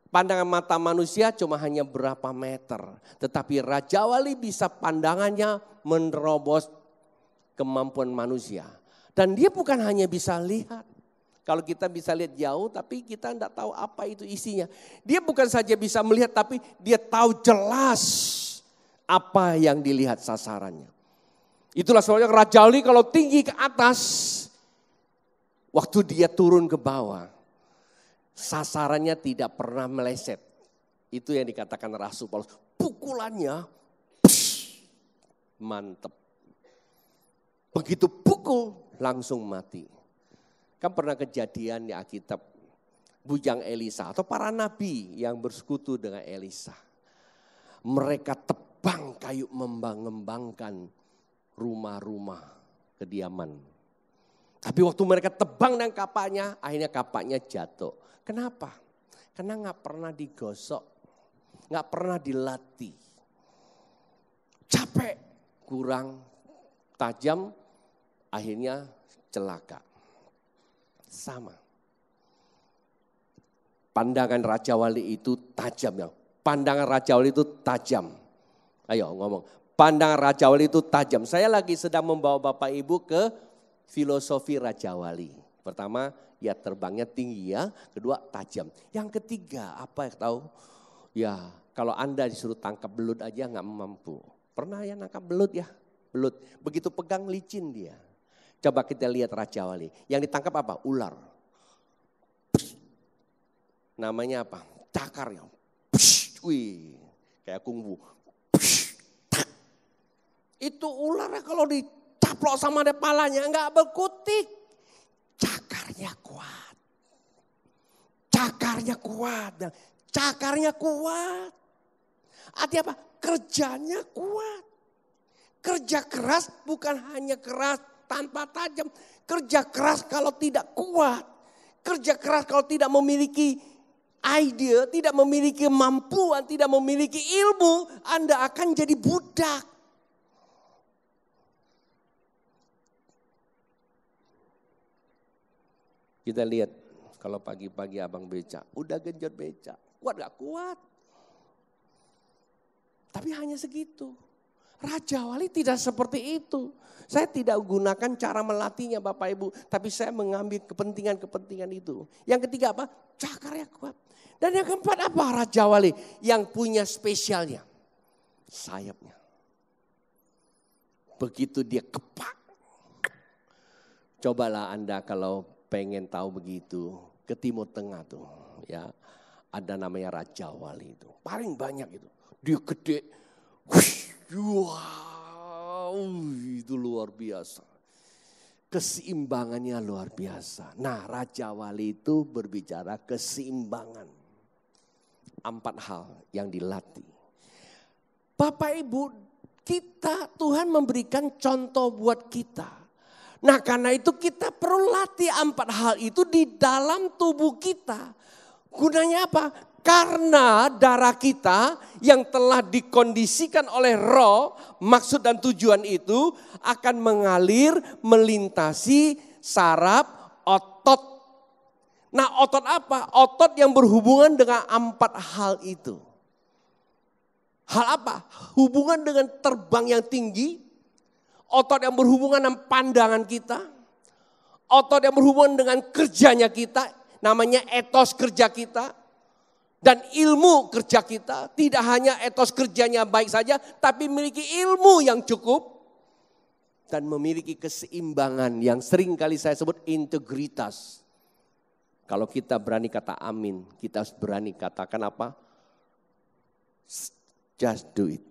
pandangan mata manusia cuma hanya berapa meter, tetapi Raja Wali bisa pandangannya menerobos kemampuan manusia. Dan dia bukan hanya bisa lihat. Kalau kita bisa lihat jauh tapi kita tidak tahu apa itu isinya. Dia bukan saja bisa melihat tapi dia tahu jelas apa yang dilihat sasarannya. Itulah sebabnya Raja Wali kalau tinggi ke atas, waktu dia turun ke bawah, sasarannya tidak pernah meleset. Itu yang dikatakan Rasul Paulus. Pukulannya mantep. Begitu pukul langsung mati. Kan pernah kejadian di Alkitab, bujang Elisa atau para nabi yang bersekutu dengan Elisa. Mereka tebang kayu mengembangkan rumah-rumah kediaman. Tapi waktu mereka tebang dengan kapaknya, akhirnya kapaknya jatuh. Kenapa? Karena gak pernah digosok, gak pernah dilatih. Capek, kurang tajam, akhirnya celaka. Sama. Pandangan Raja Wali itu tajam ya. Pandangan Raja Wali itu tajam. Ayo ngomong. Pandangan Raja Wali itu tajam. Saya lagi sedang membawa Bapak Ibu ke filosofi Raja Wali. Pertama, ya terbangnya tinggi ya. Kedua, tajam. Yang ketiga, apa yang tahu? Ya, kalau Anda disuruh tangkap belut aja nggak mampu. Pernah ya nangkap belut ya? Belut. Begitu pegang licin dia. Coba kita lihat Raja Wali. Yang ditangkap apa? Ular. Namanya apa? Cakar ya. Wih, kayak kungfu. Itu ular kalau dicaplok sama kepalanya enggak berkutik. Cakarnya kuat. Cakarnya kuat. Cakarnya kuat. Artinya apa? Kerjanya kuat. Kerja keras bukan hanya keras tanpa tajam. Kerja keras kalau tidak kuat. Kerja keras kalau tidak memiliki ide, tidak memiliki kemampuan, tidak memiliki ilmu, Anda akan jadi budak. Kita lihat kalau pagi-pagi abang beca, udah genjot beca. Kuat gak? Kuat. Tapi hanya segitu. Raja Wali tidak seperti itu. Saya tidak gunakan cara melatihnya Bapak Ibu. Tapi saya mengambil kepentingan-kepentingan itu. Yang ketiga apa? Cakarnya kuat. Dan yang keempat apa Raja Wali? Yang punya spesialnya. Sayapnya. Begitu dia kepak. Cobalah Anda kalau pengen tahu begitu. Ke Timur Tengah tuh. Ya, ada namanya Raja Wali itu. Paling banyak itu. Dia gede. Wow, itu luar biasa. Keseimbangannya luar biasa. Nah, Raja Wali itu berbicara keseimbangan. 4 hal yang dilatih. Bapak Ibu, Tuhan memberikan contoh buat kita. Nah karena itu kita perlu latih 4 hal itu di dalam tubuh kita. Gunanya apa? Karena darah kita yang telah dikondisikan oleh roh, maksud dan tujuan itu akan mengalir melintasi saraf otot. Nah otot apa? Otot yang berhubungan dengan 4 hal itu. Hal apa? Hubungan dengan terbang yang tinggi. Otot yang berhubungan dengan pandangan kita. Otot yang berhubungan dengan kerjanya kita. Namanya etos kerja kita. Dan ilmu kerja kita. Tidak hanya etos kerjanya baik saja. Tapi memiliki ilmu yang cukup. Dan memiliki keseimbangan yang sering kali saya sebut integritas. Kalau kita berani kata amin. Kita harus berani katakan apa? Just do it.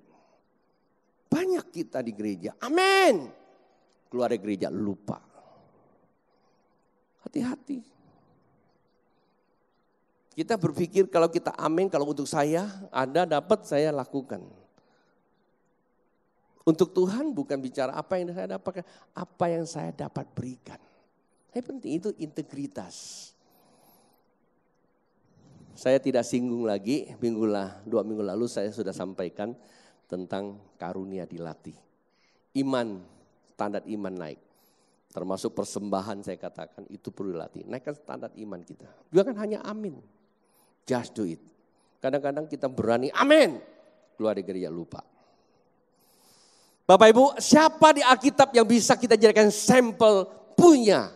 Banyak kita di gereja. Amin. Keluar dari gereja lupa. Hati-hati. Kita berpikir kalau kita amin, kalau untuk saya ada dapat saya lakukan. Untuk Tuhan bukan bicara apa yang saya dapatkan, apa yang saya dapat berikan. Yang penting itu integritas. Saya tidak singgung lagi, 2 minggu lalu saya sudah sampaikan tentang karunia dilatih. Iman, standar iman naik. Termasuk persembahan saya katakan itu perlu dilatih. Naikkan standar iman kita. Bukan hanya amin. Just do it. Kadang-kadang kita berani amin. Keluar dari gereja lupa. Bapak Ibu, siapa di Alkitab yang bisa kita jadikan sampel punya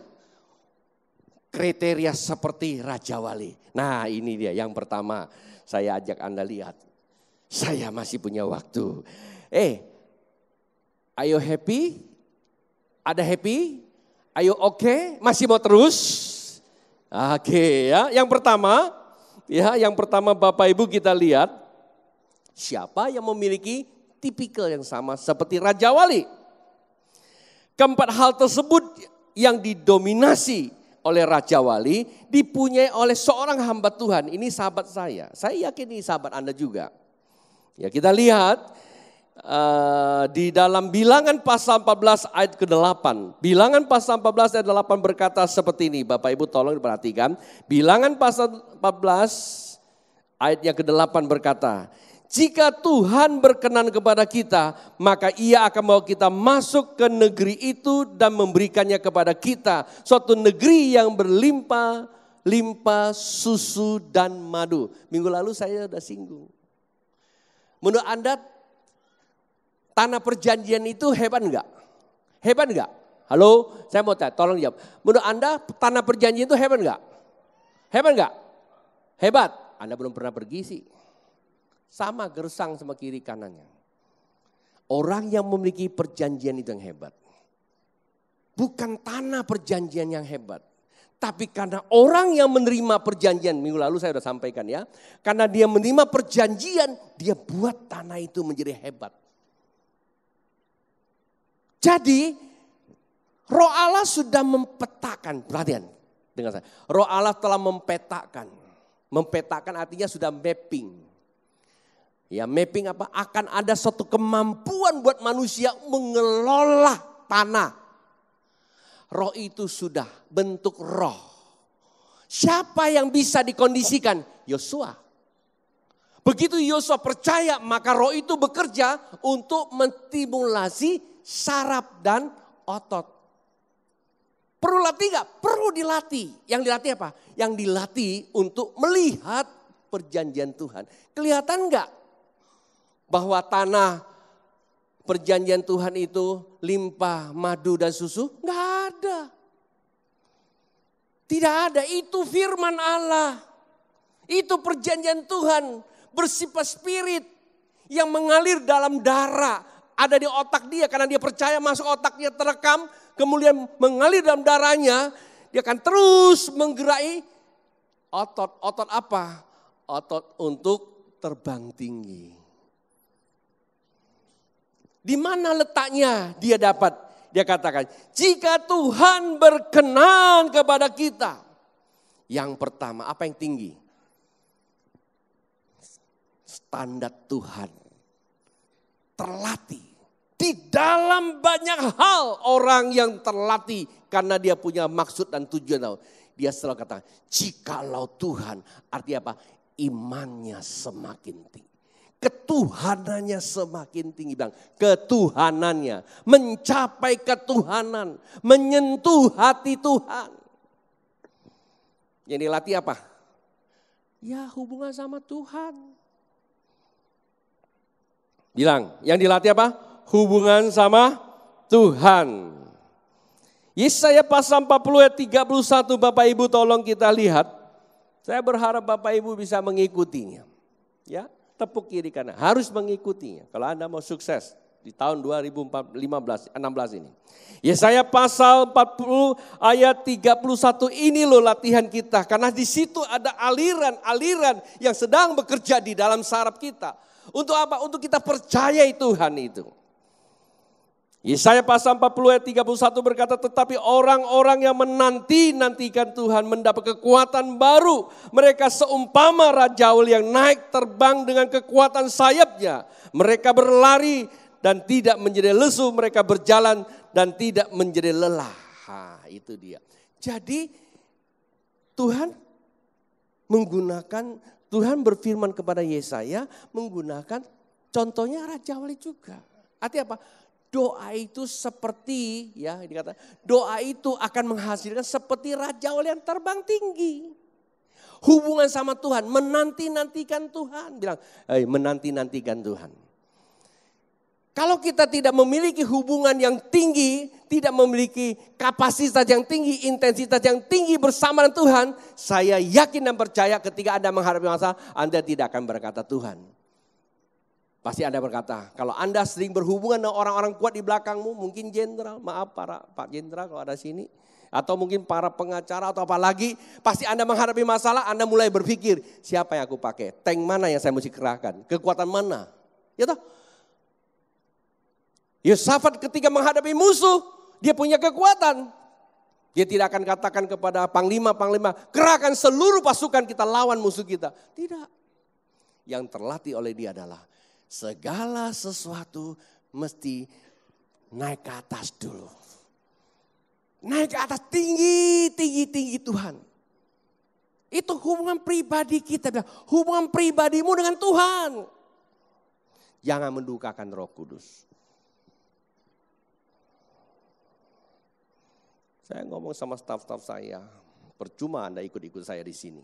kriteria seperti Raja Wali? Nah ini dia yang pertama saya ajak Anda lihat. Saya masih punya waktu. Ayo happy? Ada happy? Ayo oke? Masih mau terus? Oke ya, yang pertama Bapak Ibu kita lihat. Siapa yang memiliki tipikal yang sama seperti Raja Wali. Keempat hal tersebut yang didominasi oleh Raja Wali dipunyai oleh seorang hamba Tuhan. Ini sahabat saya. Saya yakin ini sahabat Anda juga. Ya kita lihat di dalam Bilangan pasal 14 ayat ke-8. Bilangan pasal 14 ayat 8 berkata seperti ini. Bapak Ibu tolong diperhatikan. Bilangan pasal 14 ayat yang ke-8 berkata, jika Tuhan berkenan kepada kita, maka Ia akan membawa kita masuk ke negeri itu dan memberikannya kepada kita. Suatu negeri yang berlimpah susu dan madu. Minggu lalu saya sudah singgung. Menurut Anda tanah perjanjian itu hebat enggak? Hebat enggak? Halo, saya mau tanya, tolong jawab. Menurut Anda tanah perjanjian itu hebat enggak? Hebat enggak? Hebat. Anda belum pernah pergi sih. Sama gersang sama kiri kanannya. Orang yang memiliki perjanjian itu yang hebat. Bukan tanah perjanjian yang hebat. Tapi karena orang yang menerima perjanjian, minggu lalu saya sudah sampaikan ya. Karena dia menerima perjanjian, dia buat tanah itu menjadi hebat. Jadi Roh Allah sudah mempetakan, perhatian dengan saya. Roh Allah telah mempetakan. Mempetakan artinya sudah mapping. Ya mapping apa? Akan ada suatu kemampuan buat manusia mengelola tanah. Roh itu sudah bentuk roh. Siapa yang bisa dikondisikan? Yosua. Begitu Yosua percaya maka roh itu bekerja untuk menstimulasi saraf dan otot. Perlu latih gak? Perlu dilatih. Yang dilatih apa? Yang dilatih untuk melihat perjanjian Tuhan. Kelihatan gak? Bahwa tanah perjanjian Tuhan itu limpah madu dan susu? Enggak ada. Tidak ada, itu firman Allah. Itu perjanjian Tuhan bersifat spirit yang mengalir dalam darah. Ada di otak dia karena dia percaya masuk otaknya terekam. Kemudian mengalir dalam darahnya. Dia akan terus menggerai otot. Otot apa? Otot untuk terbang tinggi. Di mana letaknya dia dapat? Dia katakan, jika Tuhan berkenan kepada kita. Yang pertama, apa yang tinggi? standar Tuhan terlatih. Di dalam banyak hal orang yang terlatih karena dia punya maksud dan tujuan. Dia selalu kata, jikalau Tuhan, artinya apa? Imannya semakin tinggi. Ketuhanannya semakin tinggi. Bilang, ketuhanannya, mencapai ketuhanan, menyentuh hati Tuhan. Yang dilatih apa? Ya hubungan sama Tuhan. Bilang, yang dilatih apa? Hubungan sama Tuhan. Yesaya pasal 40 ayat 31, Bapak Ibu tolong kita lihat. Saya berharap Bapak Ibu bisa mengikutinya. Ya, tepuk kiri kanan, harus mengikutinya. Kalau Anda mau sukses di tahun 2016 ini. Yesaya pasal 40 ayat 31 ini loh latihan kita. Karena di situ ada aliran-aliran yang sedang bekerja di dalam saraf kita. Untuk apa? Untuk kita percayai Tuhan itu. Yesaya pasal 40 ayat 31 berkata, tetapi orang-orang yang menanti-nantikan Tuhan mendapat kekuatan baru. Mereka seumpama rajaul yang naik terbang dengan kekuatan sayapnya. Mereka berlari dan tidak menjadi lesu, mereka berjalan dan tidak menjadi lelah. Itu dia. Jadi Tuhan berfirman kepada Yesaya menggunakan contohnya Raja Wali juga. Artinya apa? Doa itu seperti, ya dikata, doa itu akan menghasilkan seperti Raja Wali yang terbang tinggi. Hubungan sama Tuhan, menanti-nantikan Tuhan. Bilang, menanti-nantikan Tuhan. Kalau kita tidak memiliki hubungan yang tinggi, tidak memiliki kapasitas yang tinggi, intensitas yang tinggi bersama dengan Tuhan, saya yakin dan percaya ketika Anda menghadapi masalah, Anda tidak akan berkata Tuhan. Pasti Anda berkata, kalau Anda sering berhubungan dengan orang-orang kuat di belakangmu, mungkin jenderal, maaf Pak Jenderal kalau ada sini. Atau mungkin para pengacara atau apa lagi, pasti Anda menghadapi masalah, Anda mulai berpikir, siapa yang aku pakai? Tank mana yang saya mesti kerahkan? Kekuatan mana? Ya toh? Yosafat ketika menghadapi musuh, dia punya kekuatan. Dia tidak akan katakan kepada panglima-panglima, kerahkan seluruh pasukan kita lawan musuh kita. Tidak. Yang terlatih oleh dia adalah, segala sesuatu mesti naik ke atas dulu. Naik ke atas tinggi Tuhan. Itu hubungan pribadi kita. Hubungan pribadimu dengan Tuhan. Jangan mendukakan Roh Kudus. Saya ngomong sama staf-staf saya. Percuma Anda ikut-ikut saya di sini.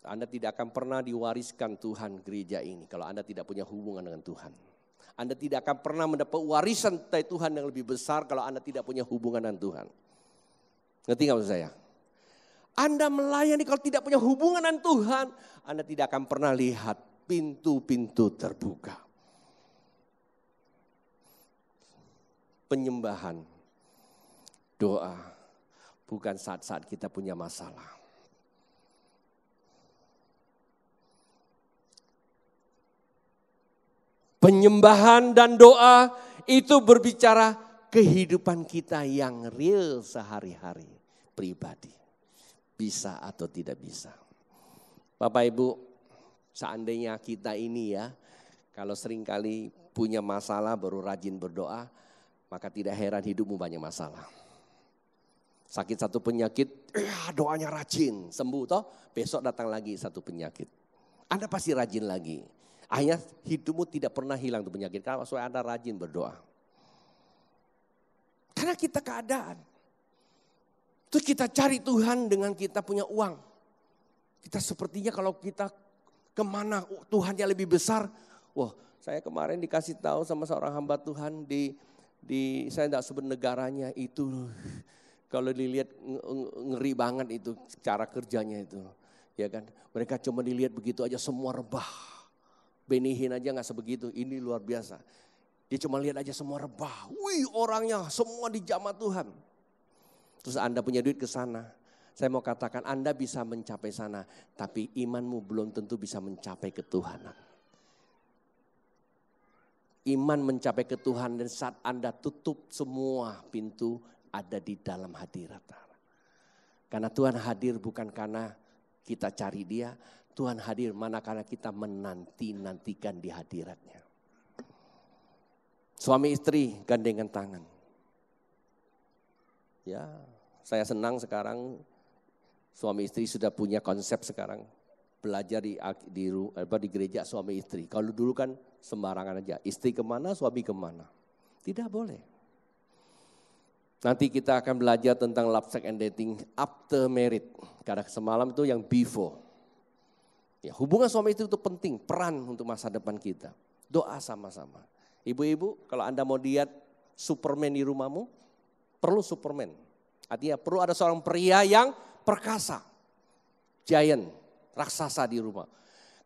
Anda tidak akan pernah diwariskan Tuhan gereja ini kalau Anda tidak punya hubungan dengan Tuhan. Anda tidak akan pernah mendapat warisan dari Tuhan yang lebih besar kalau Anda tidak punya hubungan dengan Tuhan. Ngerti gak maksud saya? Anda melayani kalau tidak punya hubungan dengan Tuhan, Anda tidak akan pernah lihat pintu-pintu terbuka. Penyembahan, doa, bukan saat-saat kita punya masalah. Penyembahan dan doa itu berbicara kehidupan kita yang real sehari-hari, pribadi. Bisa atau tidak bisa. Bapak Ibu, seandainya kita ini ya, kalau seringkali punya masalah baru rajin berdoa, maka tidak heran hidupmu banyak masalah. Sakit satu penyakit, doanya rajin, sembuh toh, besok datang lagi satu penyakit. Anda pasti rajin lagi. Akhirnya hidupmu tidak pernah hilang tuh penyakit karena soalnya Anda rajin berdoa. Karena kita keadaan. Terus kita cari Tuhan dengan kita punya uang. Kita sepertinya kalau kita kemana Tuhan yang lebih besar. Wah, saya kemarin dikasih tahu sama seorang hamba Tuhan di saya tidak sebut negaranya itu. Kalau dilihat ngeri banget itu cara kerjanya itu. Ya kan, mereka cuma dilihat begitu aja semua rebah. Benihin aja gak sebegitu, ini luar biasa. Dia cuma lihat aja semua rebah. Wih, orangnya semua dijamah Tuhan. Terus Anda punya duit ke sana. Saya mau katakan Anda bisa mencapai sana, tapi imanmu belum tentu bisa mencapai ketuhanan. Iman mencapai ketuhanan dan saat Anda tutup semua pintu ada di dalam hadirat. Karena Tuhan hadir bukan karena kita cari Dia, Tuhan hadir manakala kita menanti-nantikan di hadiratnya. Suami istri gandengan tangan. Ya, saya senang sekarang suami istri sudah punya konsep sekarang. Belajar di gereja suami istri. Kalau dulu kan sembarangan aja. Istri kemana, suami kemana. Tidak boleh. Nanti kita akan belajar tentang love, sex, and dating after married. Karena semalam itu yang before. Ya, hubungan suami istri itu penting, peran untuk masa depan kita. Doa sama-sama. Ibu-ibu, kalau Anda mau lihat Superman di rumahmu, perlu Superman. Artinya perlu ada seorang pria yang perkasa. Giant, raksasa di rumah.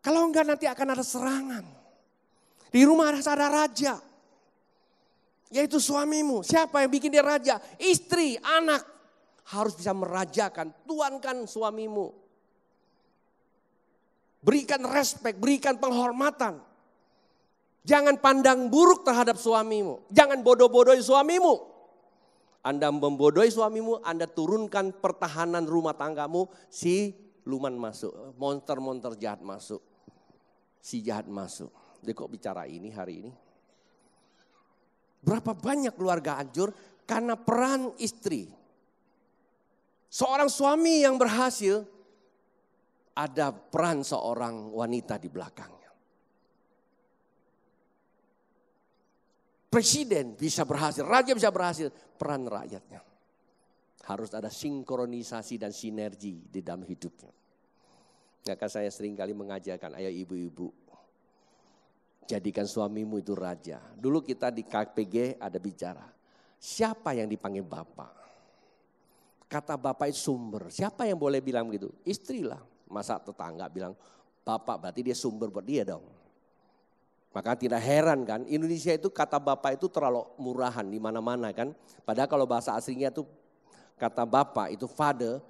Kalau enggak nanti akan ada serangan. Di rumah harus ada raja. Yaitu suamimu. Siapa yang bikin dia raja? Istri, anak. Harus bisa merajakan, tuankan suamimu. Berikan respek, berikan penghormatan. Jangan pandang buruk terhadap suamimu. Jangan bodoh-bodohi suamimu. Anda membodohi suamimu, Anda turunkan pertahanan rumah tanggamu, si luman masuk, monster-monster jahat masuk. Si jahat masuk. Dia kok bicara ini hari ini? Berapa banyak keluarga hancur karena peran istri. Seorang suami yang berhasil, ada peran seorang wanita di belakangnya. Presiden bisa berhasil, raja bisa berhasil, peran rakyatnya. Harus ada sinkronisasi dan sinergi di dalam hidupnya. Maka saya sering kali mengajarkan, ayo ibu-ibu, jadikan suamimu itu raja. Dulu kita di KPG ada bicara, siapa yang dipanggil bapak? Kata bapak itu sumber, siapa yang boleh bilang begitu? Istri lah. Masa tetangga bilang, bapak berarti dia sumber buat dia dong. Maka tidak heran kan, Indonesia itu kata bapak itu terlalu murahan di mana-mana kan. Padahal kalau bahasa aslinya itu kata bapak itu father,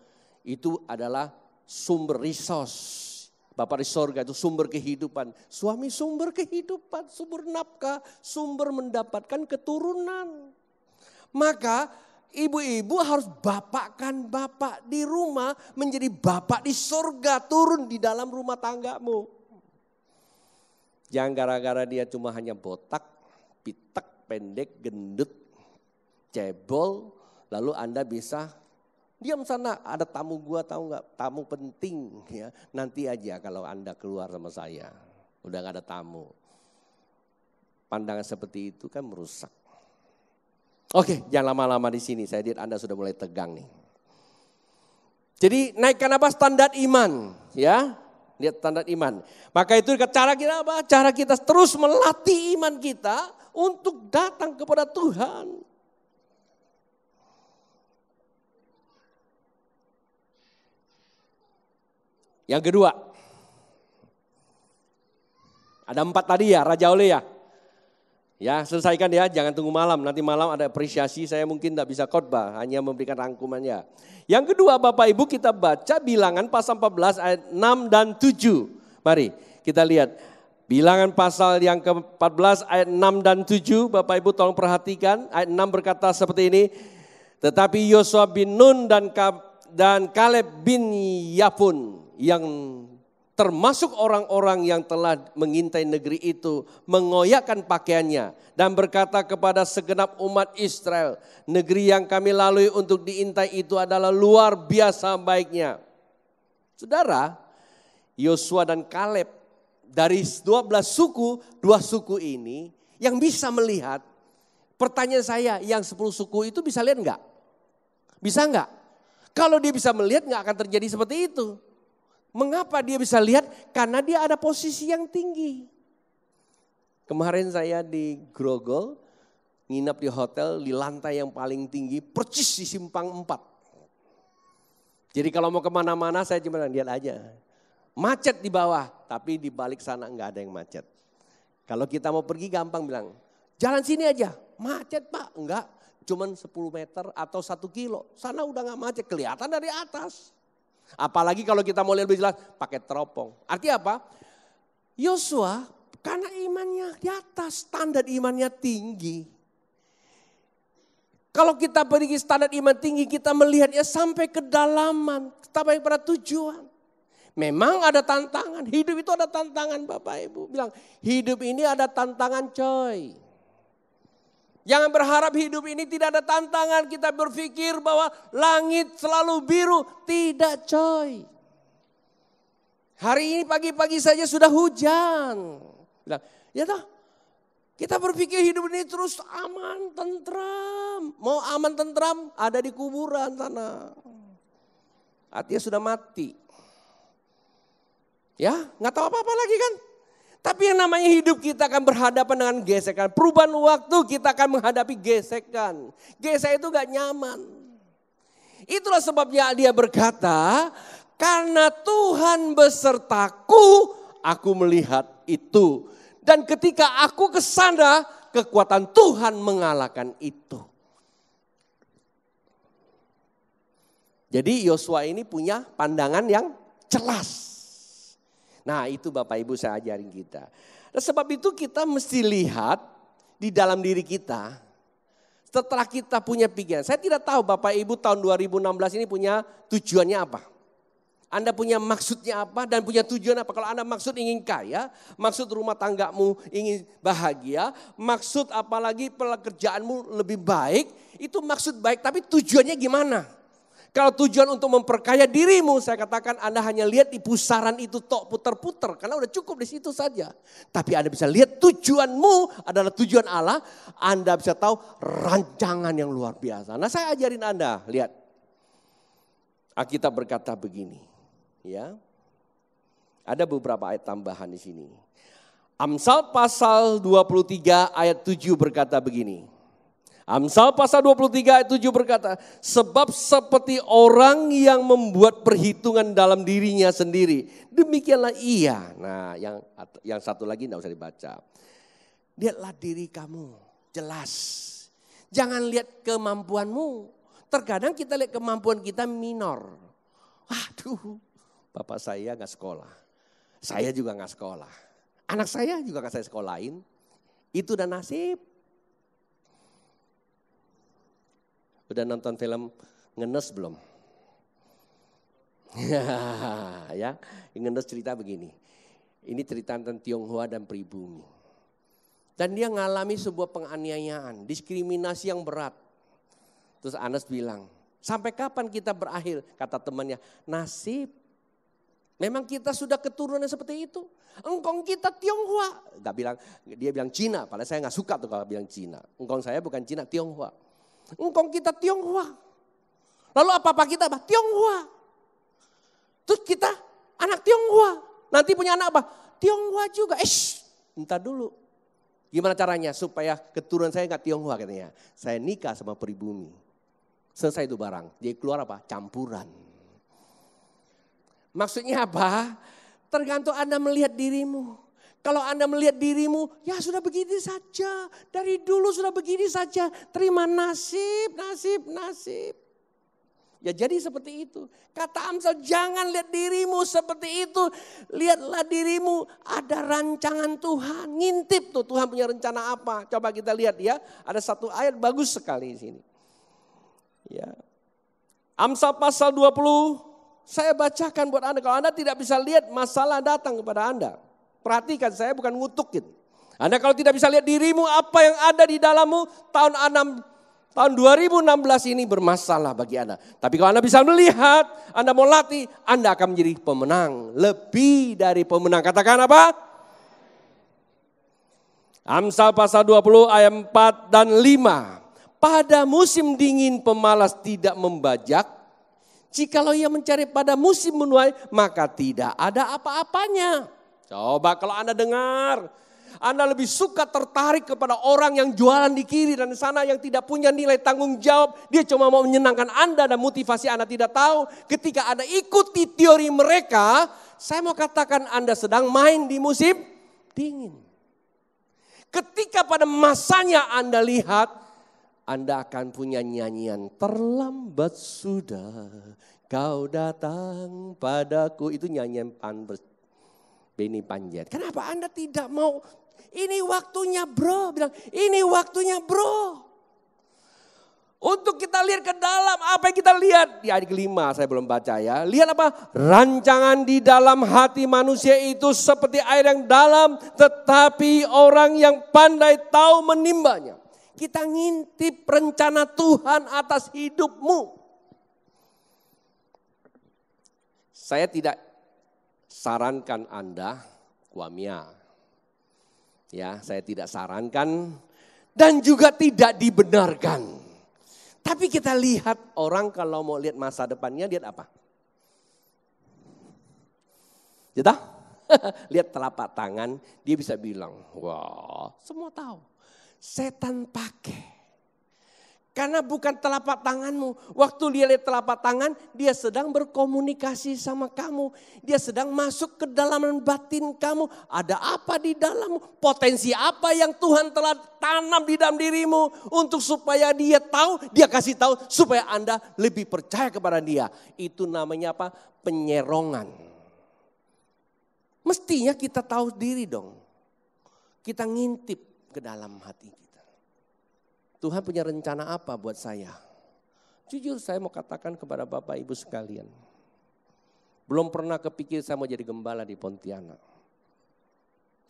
itu adalah sumber resource. Bapak di sorga itu sumber kehidupan. Suami sumber kehidupan, sumber nafkah, sumber mendapatkan keturunan. Maka ibu-ibu harus bapakkan bapak di rumah menjadi bapak di sorga turun di dalam rumah tanggamu. Jangan gara-gara dia cuma hanya botak, pitek, pendek, gendut, cebol. Lalu Anda bisa diam sana, ada tamu gua tahu nggak? Tamu penting ya. Nanti aja kalau Anda keluar sama saya. Udah nggak ada tamu. Pandangan seperti itu kan merusak. Oke, jangan lama-lama di sini. Saya lihat Anda sudah mulai tegang nih. Jadi naikkan apa? Standar iman, ya. Lihat standar iman. Maka itu cara kita apa? Cara kita terus melatih iman kita untuk datang kepada Tuhan. Yang kedua, ada 4 tadi ya, Raja Oleh ya. Ya selesaikan ya, jangan tunggu malam. Nanti malam ada apresiasi, saya mungkin tidak bisa khotbah, hanya memberikan rangkumannya. Yang kedua Bapak Ibu kita baca Bilangan pasal 14 ayat 6 dan 7. Mari kita lihat. Bilangan pasal yang ke-14 ayat 6 dan 7. Bapak Ibu tolong perhatikan. Ayat 6 berkata seperti ini. Tetapi Yosua bin Nun dan Kaleb bin Yefun yang termasuk orang-orang yang telah mengintai negeri itu mengoyakkan pakaiannya dan berkata kepada segenap umat Israel, negeri yang kami lalui untuk diintai itu adalah luar biasa baiknya. Saudara, Yosua dan Kaleb dari 12 suku, 2 suku ini yang bisa melihat, pertanyaan saya yang 10 suku itu bisa lihat enggak? Bisa enggak? Kalau dia bisa melihat enggak akan terjadi seperti itu. Mengapa dia bisa lihat? Karena dia ada posisi yang tinggi. Kemarin saya di Grogol, nginap di hotel di lantai yang paling tinggi, percis di simpang 4. Jadi kalau mau kemana-mana saya cuma lihat aja. Macet di bawah, tapi di balik sana enggak ada yang macet. Kalau kita mau pergi gampang bilang, jalan sini aja, macet Pak. Enggak, cuman 10 meter atau 1 kilo. Sana udah enggak macet, kelihatan dari atas. Apalagi kalau kita mau lihat lebih jelas, pakai teropong. Artinya apa? Yosua karena imannya di atas, standar imannya tinggi. Kalau kita pergi standar iman tinggi, kita melihatnya sampai kedalaman, sampai pada tujuan. Memang ada tantangan, hidup itu ada tantangan Bapak Ibu. Bilang, hidup ini ada tantangan coy. Jangan berharap hidup ini tidak ada tantangan. Kita berpikir bahwa langit selalu biru. Tidak coy. Hari ini pagi-pagi saja sudah hujan. Bilang, ya toh, kita berpikir hidup ini terus aman, tentram. Mau aman, tentram, ada di kuburan sana. Artinya sudah mati. Ya, nggak tahu apa-apa lagi kan. Tapi yang namanya hidup kita akan berhadapan dengan gesekan. Perubahan waktu kita akan menghadapi gesekan. Gesek itu gak nyaman. Itulah sebabnya dia berkata, karena Tuhan besertaku, aku melihat itu. Dan ketika aku ke sana, kekuatan Tuhan mengalahkan itu. Jadi Yosua ini punya pandangan yang jelas. Nah itu Bapak Ibu saya ajarin kita. Nah, sebab itu kita mesti lihat di dalam diri kita. Setelah kita punya pikiran. Saya tidak tahu Bapak Ibu tahun 2016 ini punya tujuannya apa. Anda punya maksudnya apa dan punya tujuan apa. Kalau Anda maksud ingin kaya, maksud rumah tanggamu ingin bahagia, maksud apalagi pekerjaanmu lebih baik. Itu maksud baik tapi tujuannya gimana? Kalau tujuan untuk memperkaya dirimu, saya katakan Anda hanya lihat di pusaran itu tok puter-puter. Karena udah cukup di situ saja. Tapi Anda bisa lihat tujuanmu adalah tujuan Allah. Anda bisa tahu rancangan yang luar biasa. Nah saya ajarin Anda, lihat. Alkitab berkata begini. Ya, ada beberapa ayat tambahan di sini. Amsal pasal 23 ayat 7 berkata begini. Amsal pasal 23 ayat 7 berkata, sebab seperti orang yang membuat perhitungan dalam dirinya sendiri, demikianlah ia. Nah yang satu lagi tidak usah dibaca. Lihatlah diri kamu, jelas. Jangan lihat kemampuanmu. Terkadang kita lihat kemampuan kita minor. Waduh, bapak saya gak sekolah. Saya juga gak sekolah. Anak saya juga gak saya sekolahin. Itu udah nasib. Udah nonton film Ngenes belum? Ya, Ngenes cerita begini. Ini cerita tentang Tionghoa dan pribumi. Dan dia ngalami sebuah penganiayaan, diskriminasi yang berat. Terus Anas bilang, sampai kapan kita berakhir? Kata temannya, nasib. Memang kita sudah keturunan seperti itu. Engkong kita Tionghoa. Dia bilang Cina, padahal saya gak suka tuh kalau bilang Cina. Engkong saya bukan Cina, Tionghoa. Engkong kita Tionghoa. Lalu apa-apa kita apa? Tionghoa. Terus kita anak Tionghoa. Nanti punya anak apa? Tionghoa juga. Entar dulu. Gimana caranya supaya keturunan saya gak Tionghoa katanya. Saya nikah sama pribumi. Selesai itu barang. Jadi keluar apa? Campuran. Maksudnya apa? Tergantung Anda melihat dirimu. Kalau Anda melihat dirimu, ya sudah begini saja. Dari dulu sudah begini saja. Terima nasib. Ya jadi seperti itu. Kata Amsal, jangan lihat dirimu seperti itu. Lihatlah dirimu, ada rancangan Tuhan. Ngintip tuh Tuhan punya rencana apa. Coba kita lihat ya. Ada satu ayat bagus sekali di sini. Ya. Amsal pasal 20, saya bacakan buat Anda. Kalau Anda tidak bisa lihat, masalah datang kepada Anda. Perhatikan, saya bukan ngutukin. Anda kalau tidak bisa lihat dirimu, apa yang ada di dalammu, tahun 2016 ini bermasalah bagi Anda. Tapi kalau Anda bisa melihat, Anda mau latih, Anda akan menjadi pemenang. Lebih dari pemenang. Katakan apa? Amsal pasal 20 ayat 4 dan 5. Pada musim dingin pemalas tidak membajak. Jikalau ia mencari pada musim menuai, maka tidak ada apa-apanya. Coba kalau Anda dengar, Anda lebih suka tertarik kepada orang yang jualan di kiri dan di sana yang tidak punya nilai tanggung jawab. Dia cuma mau menyenangkan Anda dan motivasi Anda tidak tahu. Ketika Anda ikuti teori mereka, saya mau katakan Anda sedang main di musim dingin. Ketika pada masanya Anda lihat, Anda akan punya nyanyian terlambat sudah kau datang padaku. Itu nyanyian Benny Panjet. Kenapa Anda tidak mau? Ini waktunya bro. Bilang ini waktunya bro. Untuk kita lihat ke dalam, apa yang kita lihat? Di ayat kelima saya belum baca ya. Lihat apa? Rancangan di dalam hati manusia itu seperti air yang dalam, tetapi orang yang pandai tahu menimbanya. Kita ngintip rencana Tuhan atas hidupmu. Saya tidak sarankan Anda, Kuamia. Ya, saya tidak sarankan dan juga tidak dibenarkan. Tapi kita lihat orang kalau mau lihat masa depannya, lihat apa? Lihat lihat telapak tangan, dia bisa bilang, wah semua tahu. Setan pakai. Karena bukan telapak tanganmu. Waktu dia lihat telapak tangan, dia sedang berkomunikasi sama kamu. Dia sedang masuk ke dalam batin kamu. Ada apa di dalammu? Potensi apa yang Tuhan telah tanam di dalam dirimu. Untuk supaya dia tahu, dia kasih tahu. Supaya Anda lebih percaya kepada dia. Itu namanya apa? Penyerongan. Mestinya kita tahu diri dong. Kita ngintip ke dalam hati kita. Tuhan punya rencana apa buat saya? Jujur saya mau katakan kepada Bapak Ibu sekalian. Belum pernah kepikir saya mau jadi gembala di Pontianak.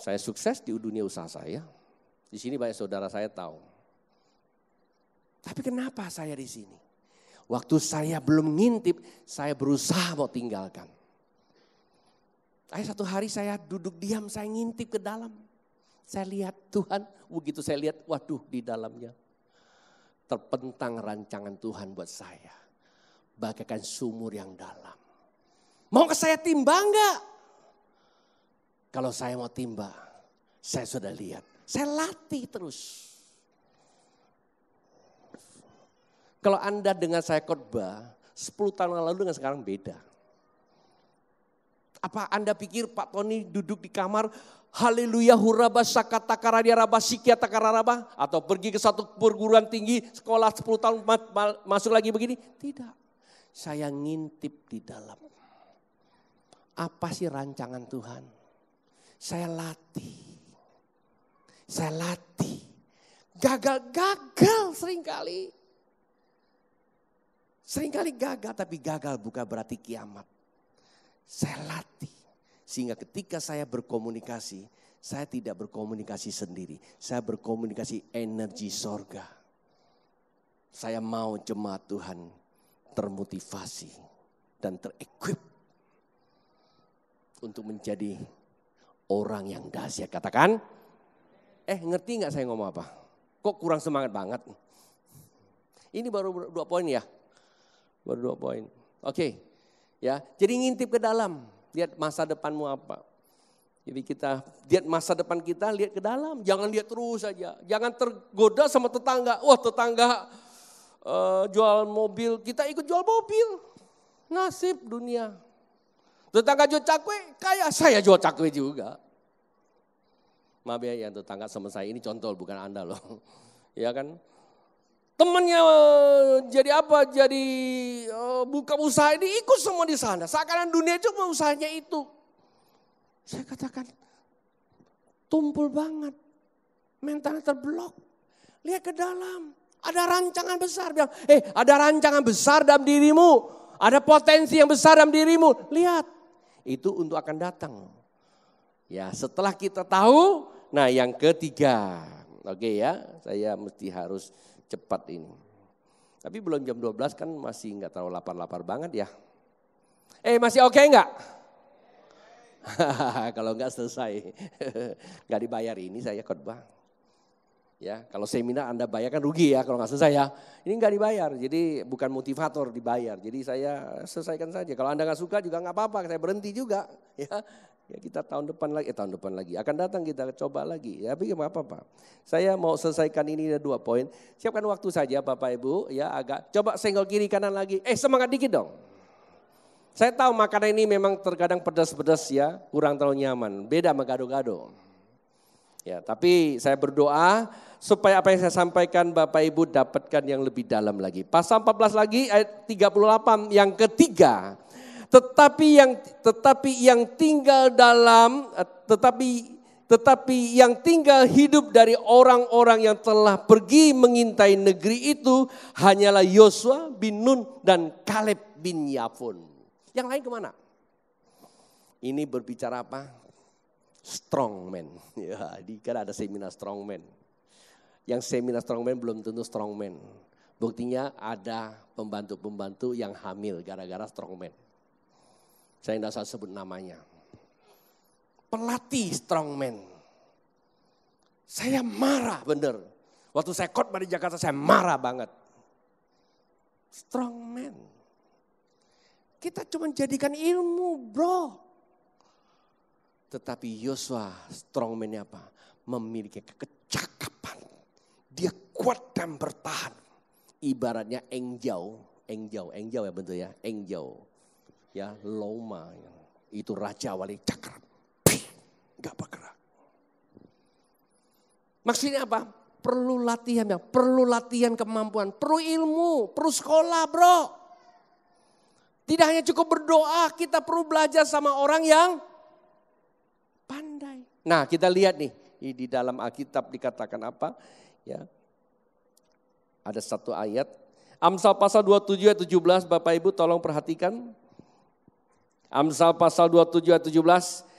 Saya sukses di dunia usaha saya. Di sini banyak saudara saya tahu. Tapi kenapa saya di sini? Waktu saya belum ngintip, saya berusaha mau tinggalkan. Satu hari saya duduk diam, saya ngintip ke dalam. Saya lihat Tuhan, begitu saya lihat, waduh di dalamnya. Terpentang rancangan Tuhan buat saya. Bagaikan sumur yang dalam. Mau ke saya timba enggak? Kalau saya mau timba, saya sudah lihat. Saya latih terus. Kalau Anda dengar saya khotbah, 10 tahun lalu dengan sekarang beda. Apa Anda pikir Pak Tony duduk di kamar, haleluya huraba sakata karadia raba sikiata kararaba, atau pergi ke satu perguruan tinggi sekolah 10 tahun masuk lagi begini? Tidak. Saya ngintip di dalam. Apa sih rancangan Tuhan? Saya latih. Saya latih. Gagal seringkali. Seringkali gagal, tapi gagal bukan berarti kiamat. Saya latih. Sehingga ketika saya berkomunikasi, saya tidak berkomunikasi sendiri. Saya berkomunikasi energi sorga. Saya mau jemaat Tuhan termotivasi dan terequip untuk menjadi orang yang dahsyat. Katakan, ngerti gak saya ngomong apa? Kok kurang semangat banget? Ini baru 2 poin ya? Baru 2 poin. Oke. Ya, jadi ngintip ke dalam. Lihat masa depanmu apa. Jadi kita lihat masa depan kita, lihat ke dalam. Jangan lihat terus saja. Jangan tergoda sama tetangga. Wah tetangga jual mobil, kita ikut jual mobil. Nasib dunia. Tetangga jual cakwe, kaya saya jual cakwe juga. Maaf ya yang tetangga sama saya, ini contoh bukan Anda loh. Ya kan. Temannya jadi apa? Jadi buka usaha ini ikut semua di sana. Seakan-akan dunia cuma usahanya itu. Saya katakan tumpul banget. Mentalnya terblok. Lihat ke dalam. Ada rancangan besar. Bilang, ada rancangan besar dalam dirimu. Ada potensi yang besar dalam dirimu. Lihat. Itu untuk akan datang. Ya setelah kita tahu. Nah yang ketiga. Oke ya. Saya mesti harus cepat ini. Tapi belum jam 12 kan masih enggak terlalu lapar-lapar banget ya. Masih oke enggak? Kalau enggak selesai. Enggak dibayar ini saya khotbah. Ya, kalau seminar Anda bayar kan rugi ya kalau enggak selesai ya. Ini enggak dibayar. Jadi bukan motivator dibayar. Jadi saya selesaikan saja. Kalau Anda enggak suka juga enggak apa-apa, saya berhenti juga ya. Ya kita tahun depan lagi akan datang kita coba lagi ya, tapi enggak apa-apa. Saya mau selesaikan ini ada 2 poin. Siapkan waktu saja Bapak Ibu ya, agak coba senggol kiri kanan lagi. Semangat dikit dong. Saya tahu makanan ini memang terkadang pedas-pedas ya, kurang terlalu nyaman. Beda sama gado-gado. Ya, tapi saya berdoa supaya apa yang saya sampaikan Bapak Ibu dapatkan yang lebih dalam lagi. Pasal 14 lagi ayat 38 yang ketiga. Tetapi yang tinggal dalam, tetapi Tetapi yang tinggal hidup dari orang-orang yang telah pergi mengintai negeri itu hanyalah Yosua bin Nun dan Kaleb bin Yefune. Yang lain kemana? Ini berbicara apa? Strongman. Ya, kan ada seminar strongman. Yang seminar strongman belum tentu strongman. Buktinya ada pembantu-pembantu yang hamil gara-gara strongman. Saya tidak usah sebut namanya. Pelatih strongman. Saya marah bener. Waktu saya khotbah di Jakarta saya marah banget. Strongman. Kita cuma jadikan ilmu bro. Tetapi Yosua strongman-nya apa? Memiliki kecakapan. Dia kuat dan bertahan. Ibaratnya engjau ya bentuknya, engjau. Ya, Loma. Itu Raja Wali Cakra. Gak bergerak. Maksudnya apa? Perlu latihan kemampuan, perlu ilmu, perlu sekolah bro. Tidak hanya cukup berdoa, kita perlu belajar sama orang yang pandai. Nah kita lihat nih, di dalam Alkitab dikatakan apa? Ya, ada satu ayat, Amsal pasal 27 ayat 17, Bapak Ibu tolong perhatikan. Amsal pasal 27 ayat 17.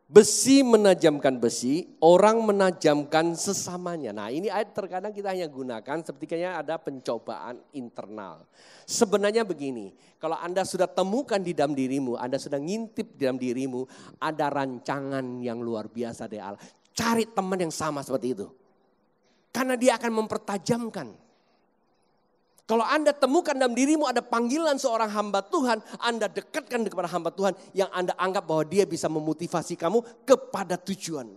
Besi menajamkan besi, orang menajamkan sesamanya. Nah ini ayat terkadang kita hanya gunakan sepertinya ada pencobaan internal. Sebenarnya begini, kalau Anda sudah temukan di dalam dirimu, Anda sudah ngintip di dalam dirimu, ada rancangan yang luar biasa dari Allah. Cari teman yang sama seperti itu. Karena dia akan mempertajamkan. Kalau Anda temukan dalam dirimu ada panggilan seorang hamba Tuhan, Anda dekatkan kepada hamba Tuhan yang Anda anggap bahwa dia bisa memotivasi kamu kepada tujuan.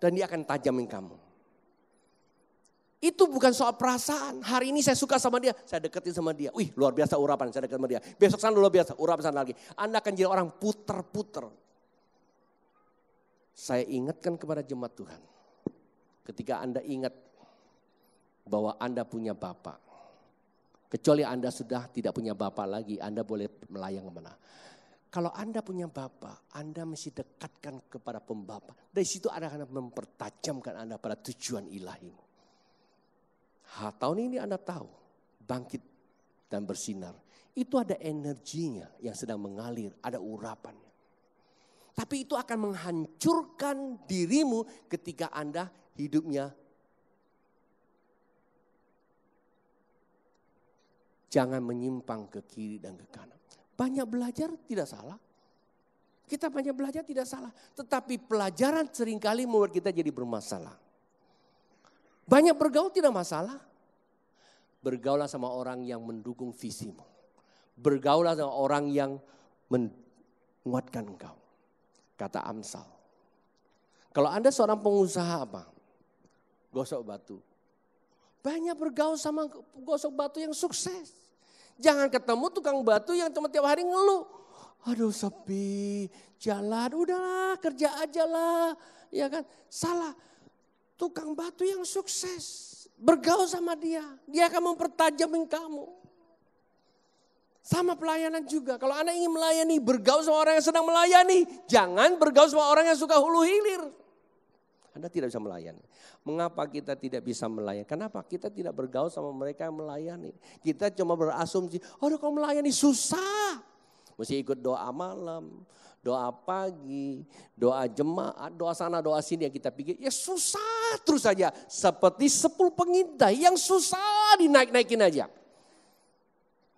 Dan dia akan tajamin kamu. Itu bukan soal perasaan. Hari ini saya suka sama dia, saya deketin sama dia. Wih luar biasa urapan, saya dekat sama dia. Besok sana luar biasa, urapan sana lagi. Anda akan jadi orang puter-puter. Saya ingatkan kepada jemaat Tuhan. Ketika Anda ingat bahwa Anda punya Bapa. Kecuali Anda sudah tidak punya Bapa lagi, Anda boleh melayang kemana. Kalau Anda punya Bapa, Anda mesti dekatkan kepada pembapa. Dari situ Anda akan mempertajamkan Anda pada tujuan ilahimu. Tahun ini Anda tahu, bangkit dan bersinar. Itu ada energinya yang sedang mengalir, ada urapannya. Tapi itu akan menghancurkan dirimu ketika Anda hidupnya jangan menyimpang ke kiri dan ke kanan. Banyak belajar tidak salah. Kita banyak belajar tidak salah. Tetapi pelajaran seringkali membuat kita jadi bermasalah. Banyak bergaul tidak masalah. Bergaulah sama orang yang mendukung visimu. Bergaulah sama orang yang menguatkan engkau. Kata Amsal. Kalau Anda seorang pengusaha apa? Gosok batu. Banyak bergaul sama gosok batu yang sukses. Jangan ketemu tukang batu yang cuma tiap hari ngeluh. Aduh sepi, jalan, udahlah kerja aja lah. Ya kan, salah. Tukang batu yang sukses, bergaul sama dia. Dia akan mempertajamin kamu. Sama pelayanan juga. Kalau Anda ingin melayani, bergaul sama orang yang sedang melayani. Jangan bergaul sama orang yang suka hulu hilir. Anda tidak bisa melayani. Mengapa kita tidak bisa melayani? Kenapa? Kita tidak bergaul sama mereka yang melayani. Kita cuma berasumsi, aduh kalau melayani susah. Mesti ikut doa malam, doa pagi, doa jemaat, doa sana, doa sini yang kita pikir. Ya susah terus saja. Seperti 10 pengintai yang susah dinaik-naikin aja.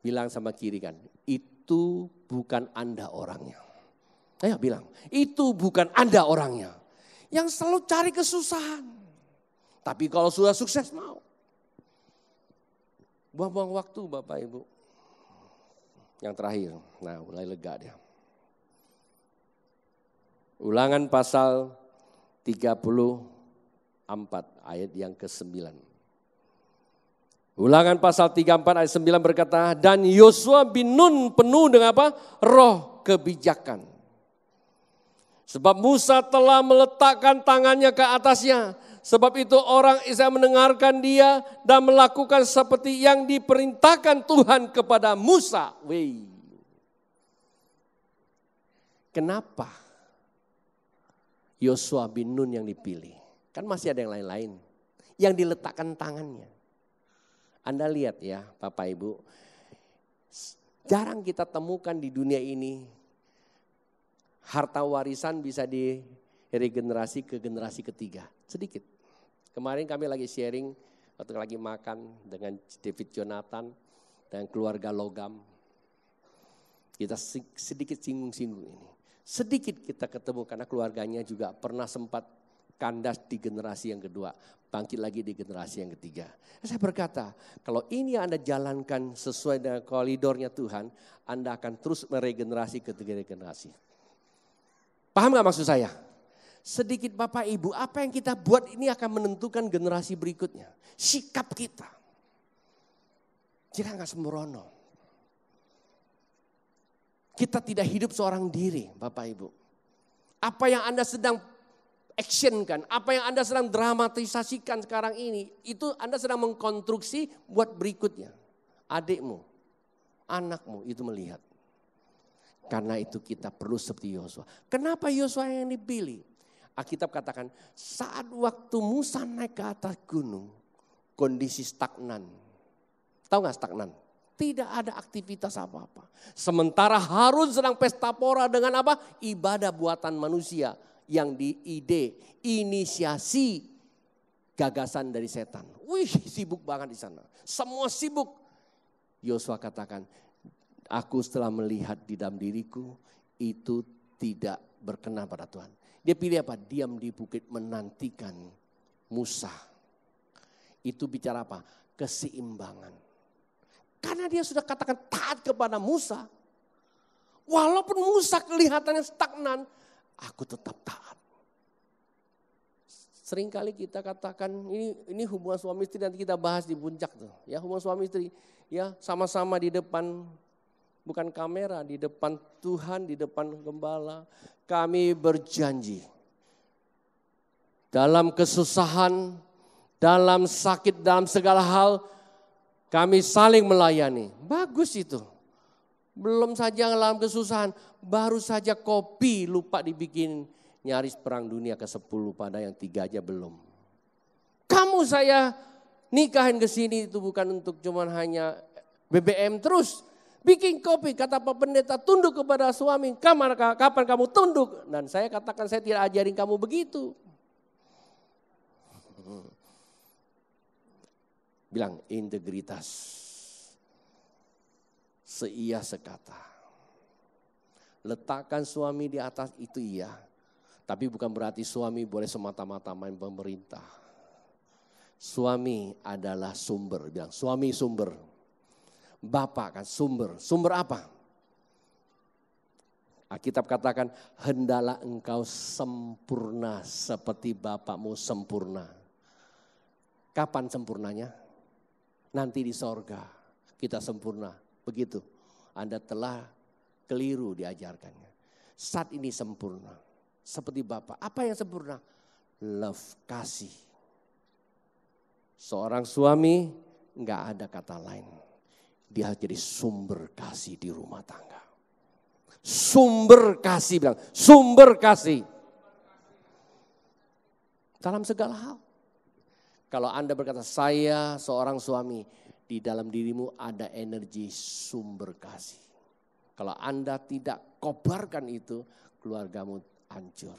Bilang sama kiri kan, itu bukan Anda orangnya. Ayo bilang, itu bukan Anda orangnya. Yang selalu cari kesusahan. Tapi kalau sudah sukses mau. Buang-buang waktu Bapak Ibu. Yang terakhir, nah mulai lega dia. Ulangan pasal 34 ayat yang ke-9. Ulangan pasal 34 ayat 9 berkata, dan Yosua bin Nun penuh dengan apa? Roh kebijakan. Sebab Musa telah meletakkan tangannya ke atasnya. Sebab itu orang Israel mendengarkan dia dan melakukan seperti yang diperintahkan Tuhan kepada Musa. Kenapa Yosua bin Nun yang dipilih. Kan masih ada yang lain-lain. Yang diletakkan tangannya. Anda lihat ya Bapak Ibu. Jarang kita temukan di dunia ini. Harta warisan bisa diregenerasi ke generasi ketiga. Sedikit. Kemarin kami lagi sharing. Waktu lagi makan dengan David Jonathan. Dan keluarga Logam. Kita sedikit singgung-singgung ini. Sedikit kita ketemu karena keluarganya juga pernah sempat kandas di generasi yang kedua. Bangkit lagi di generasi yang ketiga. Saya berkata, kalau ini Anda jalankan sesuai dengan koridornya Tuhan, Anda akan terus meregenerasi ke generasi. Paham gak maksud saya? Sedikit Bapak Ibu, apa yang kita buat ini akan menentukan generasi berikutnya. Sikap kita. Jika gak sembrono. Kita tidak hidup seorang diri Bapak Ibu. Apa yang Anda sedang actionkan, apa yang Anda sedang dramatisasikan sekarang ini, itu Anda sedang mengkonstruksi buat berikutnya. Adikmu, anakmu itu melihat. Karena itu kita perlu seperti Yosua. Kenapa Yosua yang dipilih? Alkitab katakan saat waktu Musa naik ke atas gunung, kondisi stagnan. Tahu gak stagnan? Tidak ada aktivitas apa-apa. Sementara Harun sedang pesta pora dengan apa? Ibadah buatan manusia. Yang inisiasi gagasan dari setan. Wih, sibuk banget di sana. Semua sibuk. Yosua katakan, aku setelah melihat di dalam diriku, itu tidak berkenan pada Tuhan. Dia pilih apa? Diam di bukit menantikan Musa. Itu bicara apa? Keseimbangan. Karena dia sudah katakan taat kepada Musa. Walaupun Musa kelihatannya stagnan, aku tetap taat. Seringkali kita katakan ini hubungan suami istri, nanti kita bahas di puncak tuh. Ya, hubungan suami istri ya sama-sama di depan, bukan kamera, di depan Tuhan, di depan gembala. Kami berjanji dalam kesusahan, dalam sakit, dalam segala hal kami saling melayani. Bagus itu. Belum saja dalam kesusahan, baru saja kopi lupa dibikin, nyaris perang dunia ke-10 pada yang 3 aja belum. Kamu saya nikahin ke sini itu bukan untuk cuman hanya BBM terus. Bikin kopi, kata Pak Pendeta, tunduk kepada suami. Kapan kamu tunduk? Dan saya katakan saya tidak ajarin kamu begitu. Bilang integritas. Seia sekata. Letakkan suami di atas itu iya. Tapi bukan berarti suami boleh semata-mata main pemerintah. Suami adalah sumber. Bilang suami sumber. Bapak kan sumber. Sumber apa? Alkitab katakan hendalah engkau sempurna seperti Bapakmu sempurna. Kapan sempurnanya? Nanti di sorga kita sempurna. Begitu, Anda telah keliru diajarkannya. Saat ini sempurna, seperti Bapa. Apa yang sempurna? Love, kasih. Seorang suami enggak ada kata lain. Dia jadi sumber kasih di rumah tangga. Sumber kasih, bilang sumber kasih. Dalam segala hal. Kalau Anda berkata saya seorang suami, di dalam dirimu ada energi sumber kasih. Kalau Anda tidak kobarkan itu, keluargamu hancur.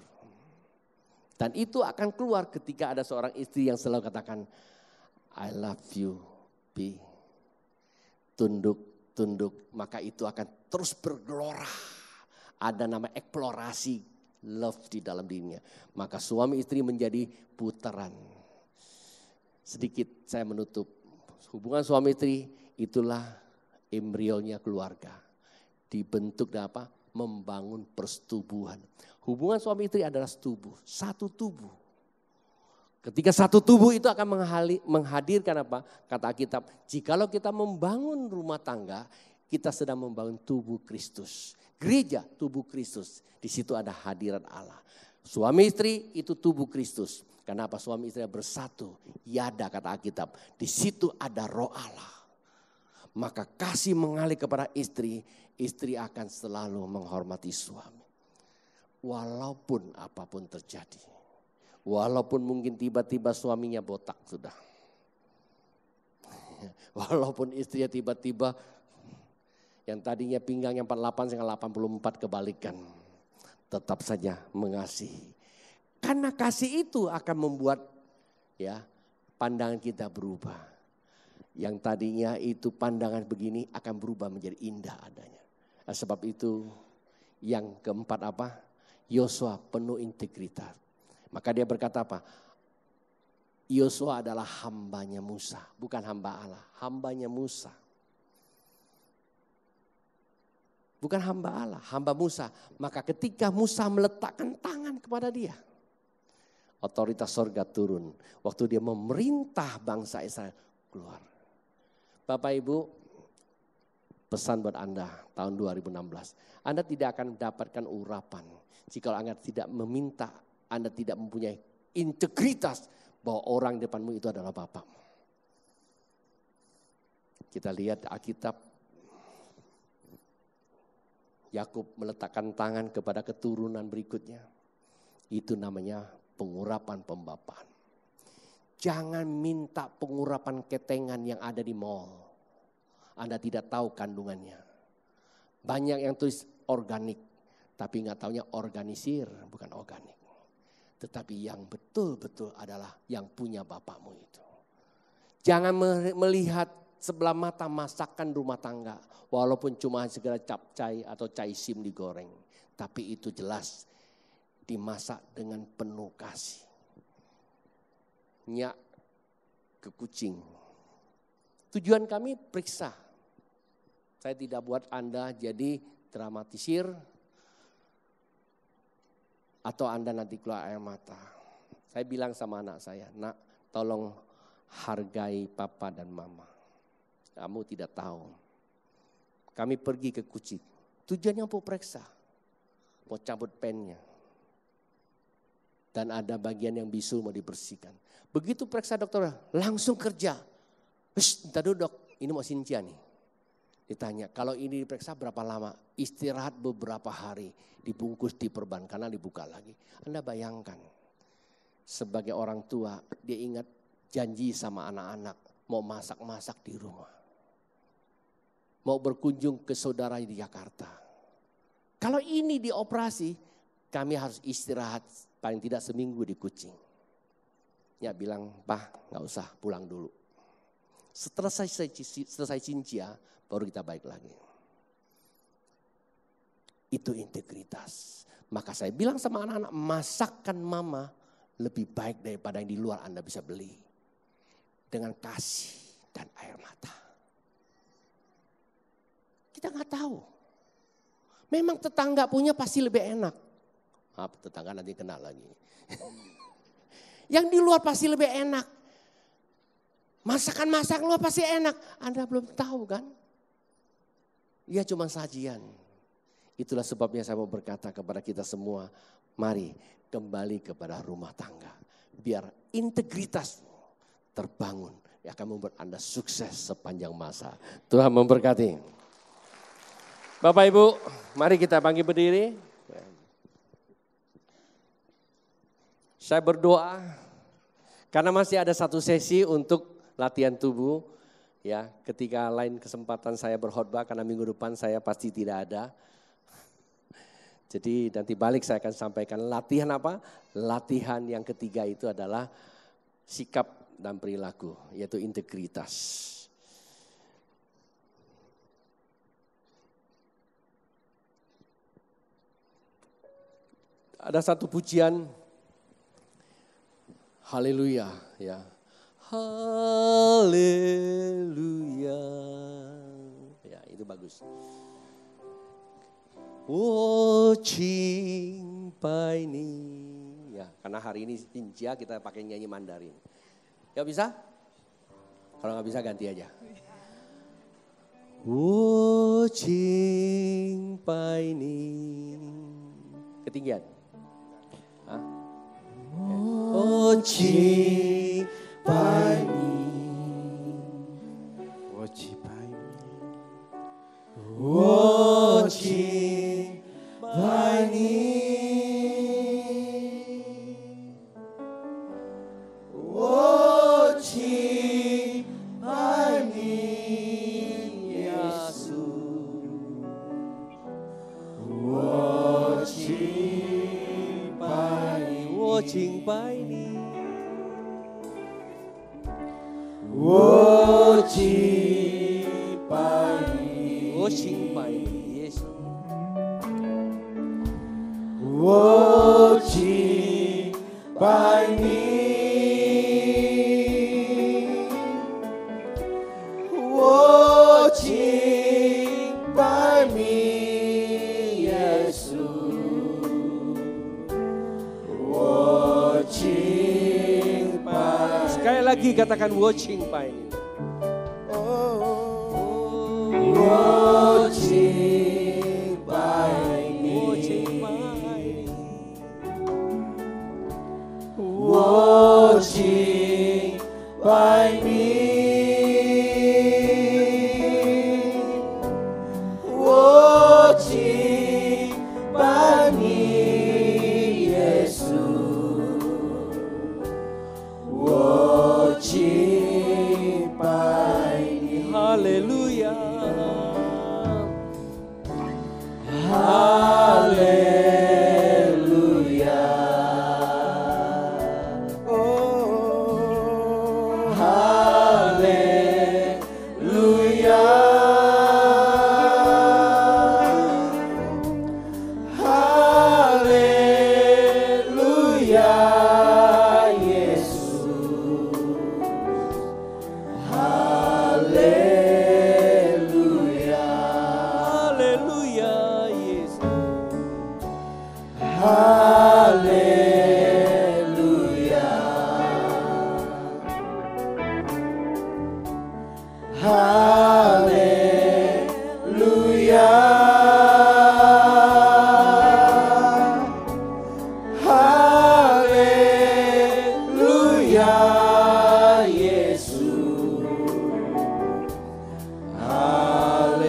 Dan itu akan keluar ketika ada seorang istri yang selalu katakan, I love you, B. Tunduk, tunduk, maka itu akan terus bergelora. Ada nama eksplorasi love di dalam dirinya. Maka suami istri menjadi putaran. Sedikit saya menutup. Hubungan suami istri itulah embrionya keluarga. Dibentuk dan apa? Membangun persetubuhan. Hubungan suami istri adalah tubuh, satu tubuh. Ketika satu tubuh itu akan menghadirkan apa? Kata Alkitab, jikalau kita membangun rumah tangga, kita sedang membangun tubuh Kristus. Gereja tubuh Kristus, di situ ada hadirat Allah. Suami istri itu tubuh Kristus. Kenapa suami istri bersatu? Yada kata Alkitab. Di situ ada roh Allah. Maka kasih mengalir kepada istri. Istri akan selalu menghormati suami. Walaupun apapun terjadi. Walaupun mungkin tiba-tiba suaminya botak sudah. Walaupun istrinya tiba-tiba yang tadinya pinggangnya 48 sekarang 84 kebalikan. Tetap saja mengasihi. Karena kasih itu akan membuat ya pandangan kita berubah. Yang tadinya itu pandangan begini akan berubah menjadi indah adanya. Nah, sebab itu yang keempat apa? Yosua penuh integritas. Maka dia berkata apa? Yosua adalah hambanya Musa, bukan hamba Allah, hambanya Musa. Bukan hamba Allah, hamba Musa. Maka ketika Musa meletakkan tangan kepada dia, otoritas sorga turun. Waktu dia memerintah bangsa Israel keluar. Bapak Ibu, pesan buat Anda tahun 2016. Anda tidak akan mendapatkan urapan jika Anda tidak meminta, Anda tidak mempunyai integritas bahwa orang di depanmu itu adalah Bapakmu. Kita lihat Alkitab, Yakub meletakkan tangan kepada keturunan berikutnya. Itu namanya pengurapan pembapaan. Jangan minta pengurapan ketengan yang ada di mall. Anda tidak tahu kandungannya. Banyak yang tulis organik, tapi nggak taunya organisir, bukan organik. Tetapi yang betul-betul adalah yang punya Bapakmu itu. Jangan melihat sebelah mata masakan rumah tangga. Walaupun cuma segera capcay atau caisim digoreng. Tapi itu jelas dimasak dengan penuh kasih. Nyak ke kucing. Tujuan kami periksa. Saya tidak buat Anda jadi dramatisir. Atau Anda nanti keluar air mata. Saya bilang sama anak saya, nak tolong hargai papa dan mama. Kamu tidak tahu. Kami pergi ke kucing. Tujuannya untuk periksa. Mau cabut pennya. Dan ada bagian yang bisul mau dibersihkan. Begitu periksa dokter, langsung kerja. Entar dulu dok, ini mau Cynthia nih. Ditanya, kalau ini diperiksa berapa lama? Istirahat beberapa hari. Dibungkus di perban karena dibuka lagi. Anda bayangkan. Sebagai orang tua, dia ingat janji sama anak-anak. Mau masak-masak di rumah. Mau berkunjung ke saudara di Jakarta. Kalau ini dioperasi, kami harus istirahat paling tidak seminggu di kucing. Ya bilang, Pak gak usah pulang dulu. Setelah selesai Cynthia, baru kita balik lagi. Itu integritas. Maka saya bilang sama anak-anak, masakan mama lebih baik daripada yang di luar Anda bisa beli. Dengan kasih dan air mata. Kita gak tahu. Memang tetangga punya pasti lebih enak. Maaf, tetangga nanti kena lagi. Yang di luar pasti lebih enak. Masakan luar pasti enak. Anda belum tahu kan? Dia cuma sajian. Itulah sebabnya saya mau berkata kepada kita semua. Mari kembali kepada rumah tangga. Biar integritas terbangun. Yang akan membuat Anda sukses sepanjang masa. Tuhan memberkati. Bapak Ibu, mari kita bangkit berdiri. Saya berdoa karena masih ada satu sesi untuk latihan tubuh. Ya, ketika lain kesempatan saya berkhotbah karena minggu depan saya pasti tidak ada. Jadi nanti balik saya akan sampaikan latihan apa? Latihan yang ketiga itu adalah sikap dan perilaku, yaitu integritas. Ada satu pujian, haleluya ya. Haleluya. Ya, itu bagus. Oh cinta ini. Ya, karena hari ini Cynthia kita pakai nyanyi Mandarin. Ya bisa? Kalau nggak bisa ganti aja. Oh cinta ini. Ketinggian. Hah? Oh cinta ini. Oh cinta ini. Oh cinta ini. 请拜你，我敬拜你，我敬拜你，耶稣，我敬拜你，我敬拜你，耶稣，我敬拜。 sekali lagi katakan 我敬拜你。 我敬拜你，我敬拜你，我敬拜你，耶稣，我敬拜你，哈利路亚。 哈利路亚，哦，哈利路亚，哈利路亚，耶稣，哈利路亚。 哈利路亚，耶稣，哈利路亚，哈利路亚，哈利路亚，耶稣，哈利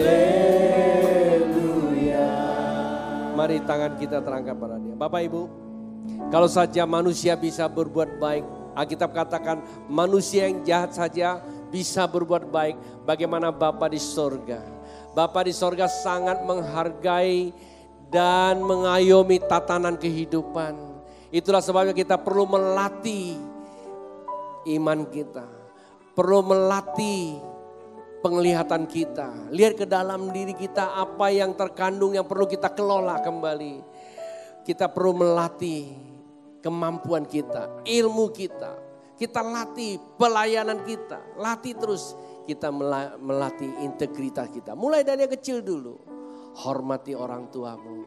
路亚。 Mari tangan kita terangkat pada Dia. Bapak Ibu, kalau saja manusia bisa berbuat baik, Alkitab katakan manusia yang jahat saja bisa berbuat baik. Bagaimana Bapa di sorga? Bapa di sorga sangat menghargai dan mengayomi tatanan kehidupan. Itulah sebabnya kita perlu melatih iman kita. Perlu melatih penglihatan kita. Lihat ke dalam diri kita apa yang terkandung yang perlu kita kelola kembali. Kita perlu melatih kemampuan kita, ilmu kita. Kita latih pelayanan kita. Latih terus kita melatih integritas kita. Mulai dari yang kecil dulu. Hormati orang tuamu.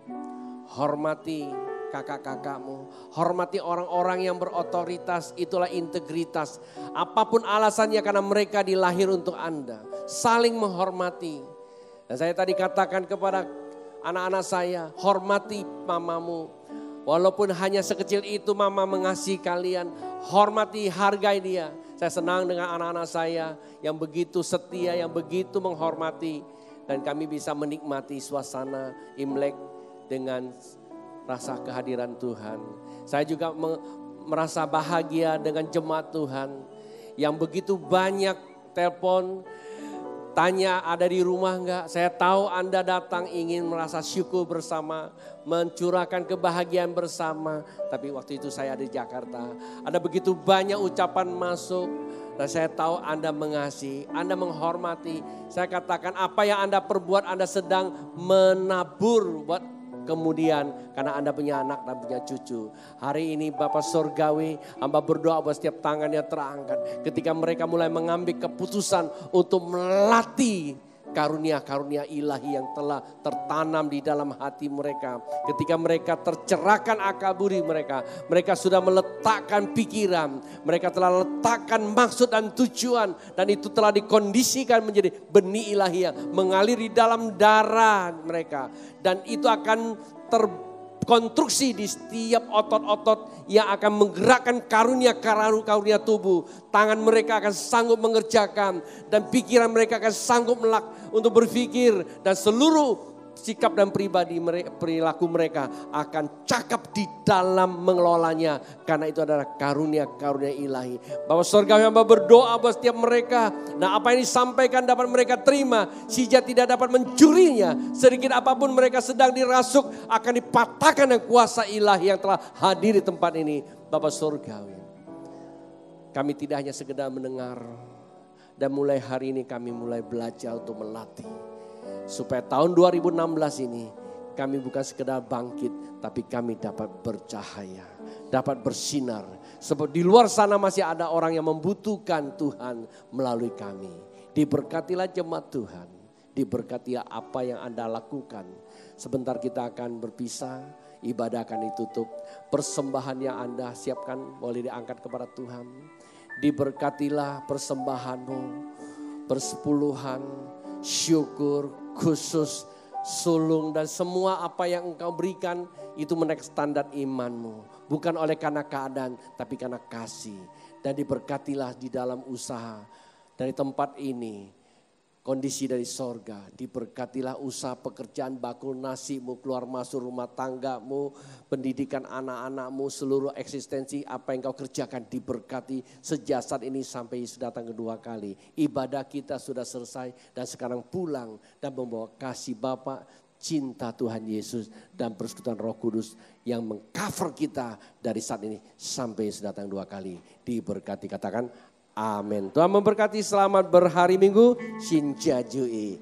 Hormati kakak-kakakmu, hormati orang-orang yang berotoritas, itulah integritas. Apapun alasannya karena mereka dilahir untuk Anda, saling menghormati. Dan saya tadi katakan kepada anak-anak saya, hormati mamamu. Walaupun hanya sekecil itu mama mengasihi kalian, hormati, hargai dia. Saya senang dengan anak-anak saya yang begitu setia, yang begitu menghormati. Dan kami bisa menikmati suasana Imlek dengan rasa kehadiran Tuhan. Saya juga merasa bahagia dengan jemaat Tuhan yang begitu banyak telepon, tanya ada di rumah enggak. Saya tahu Anda datang ingin merasa syukur bersama, mencurahkan kebahagiaan bersama. Tapi waktu itu saya ada di Jakarta, ada begitu banyak ucapan masuk. Dan saya tahu Anda mengasihi, Anda menghormati. Saya katakan apa yang Anda perbuat, Anda sedang menabur buat kemudian karena Anda punya anak dan punya cucu. Hari ini Bapak Surgawi, hamba berdoa buat setiap tangannya terangkat. Ketika mereka mulai mengambil keputusan untuk melatih karunia-karunia ilahi yang telah tertanam di dalam hati mereka. Ketika mereka tercerahkan akal budi mereka, mereka sudah meletakkan pikiran, mereka telah letakkan maksud dan tujuan, dan itu telah dikondisikan menjadi benih ilahi yang mengalir di dalam darah mereka, dan itu akan terkonstruksi di setiap otot-otot yang akan menggerakkan karunia-karunia tubuh. Tangan mereka akan sanggup mengerjakan dan pikiran mereka akan sanggup untuk berpikir, dan seluruh sikap dan perilaku mereka akan cakap di dalam mengelolanya. Karena itu adalah karunia-karunia ilahi. Bapak surgawi hamba berdoa buat setiap mereka. Nah apa yang disampaikan dapat mereka terima. Si jahat tidak dapat mencurinya. Sedikit apapun mereka sedang dirasuk akan dipatahkan dengan kuasa ilahi yang telah hadir di tempat ini. Bapak surgawi. Kami tidak hanya sekedar mendengar. Dan mulai hari ini kami mulai belajar untuk melatih. Supaya tahun 2016 ini kami bukan sekedar bangkit, tapi kami dapat bercahaya, dapat bersinar. Sebab di luar sana masih ada orang yang membutuhkan Tuhan melalui kami. Diberkatilah jemaat Tuhan, diberkatilah apa yang Anda lakukan. Sebentar kita akan berpisah, ibadah akan ditutup. Persembahan yang Anda siapkan boleh diangkat kepada Tuhan. Diberkatilah persembahanmu, persepuluhan, syukur, khusus, sulung dan semua apa yang engkau berikan itu menaik standar imanmu. Bukan oleh karena keadaan tapi karena kasih. Dan diberkatilah di dalam usaha dari tempat ini. Kondisi dari sorga, diberkatilah usaha pekerjaan bakul nasimu, keluar masuk rumah tanggamu, pendidikan anak-anakmu, seluruh eksistensi apa yang kau kerjakan diberkati sejak saat ini sampai Yesus datang kedua kali. Ibadah kita sudah selesai dan sekarang pulang dan membawa kasih Bapa, cinta Tuhan Yesus dan persekutuan Roh Kudus yang mengcover kita dari saat ini sampai Yesus datang dua kali. Diberkati, katakan amin. Tuhan memberkati, selamat berhari Minggu. Shin Jia Jui.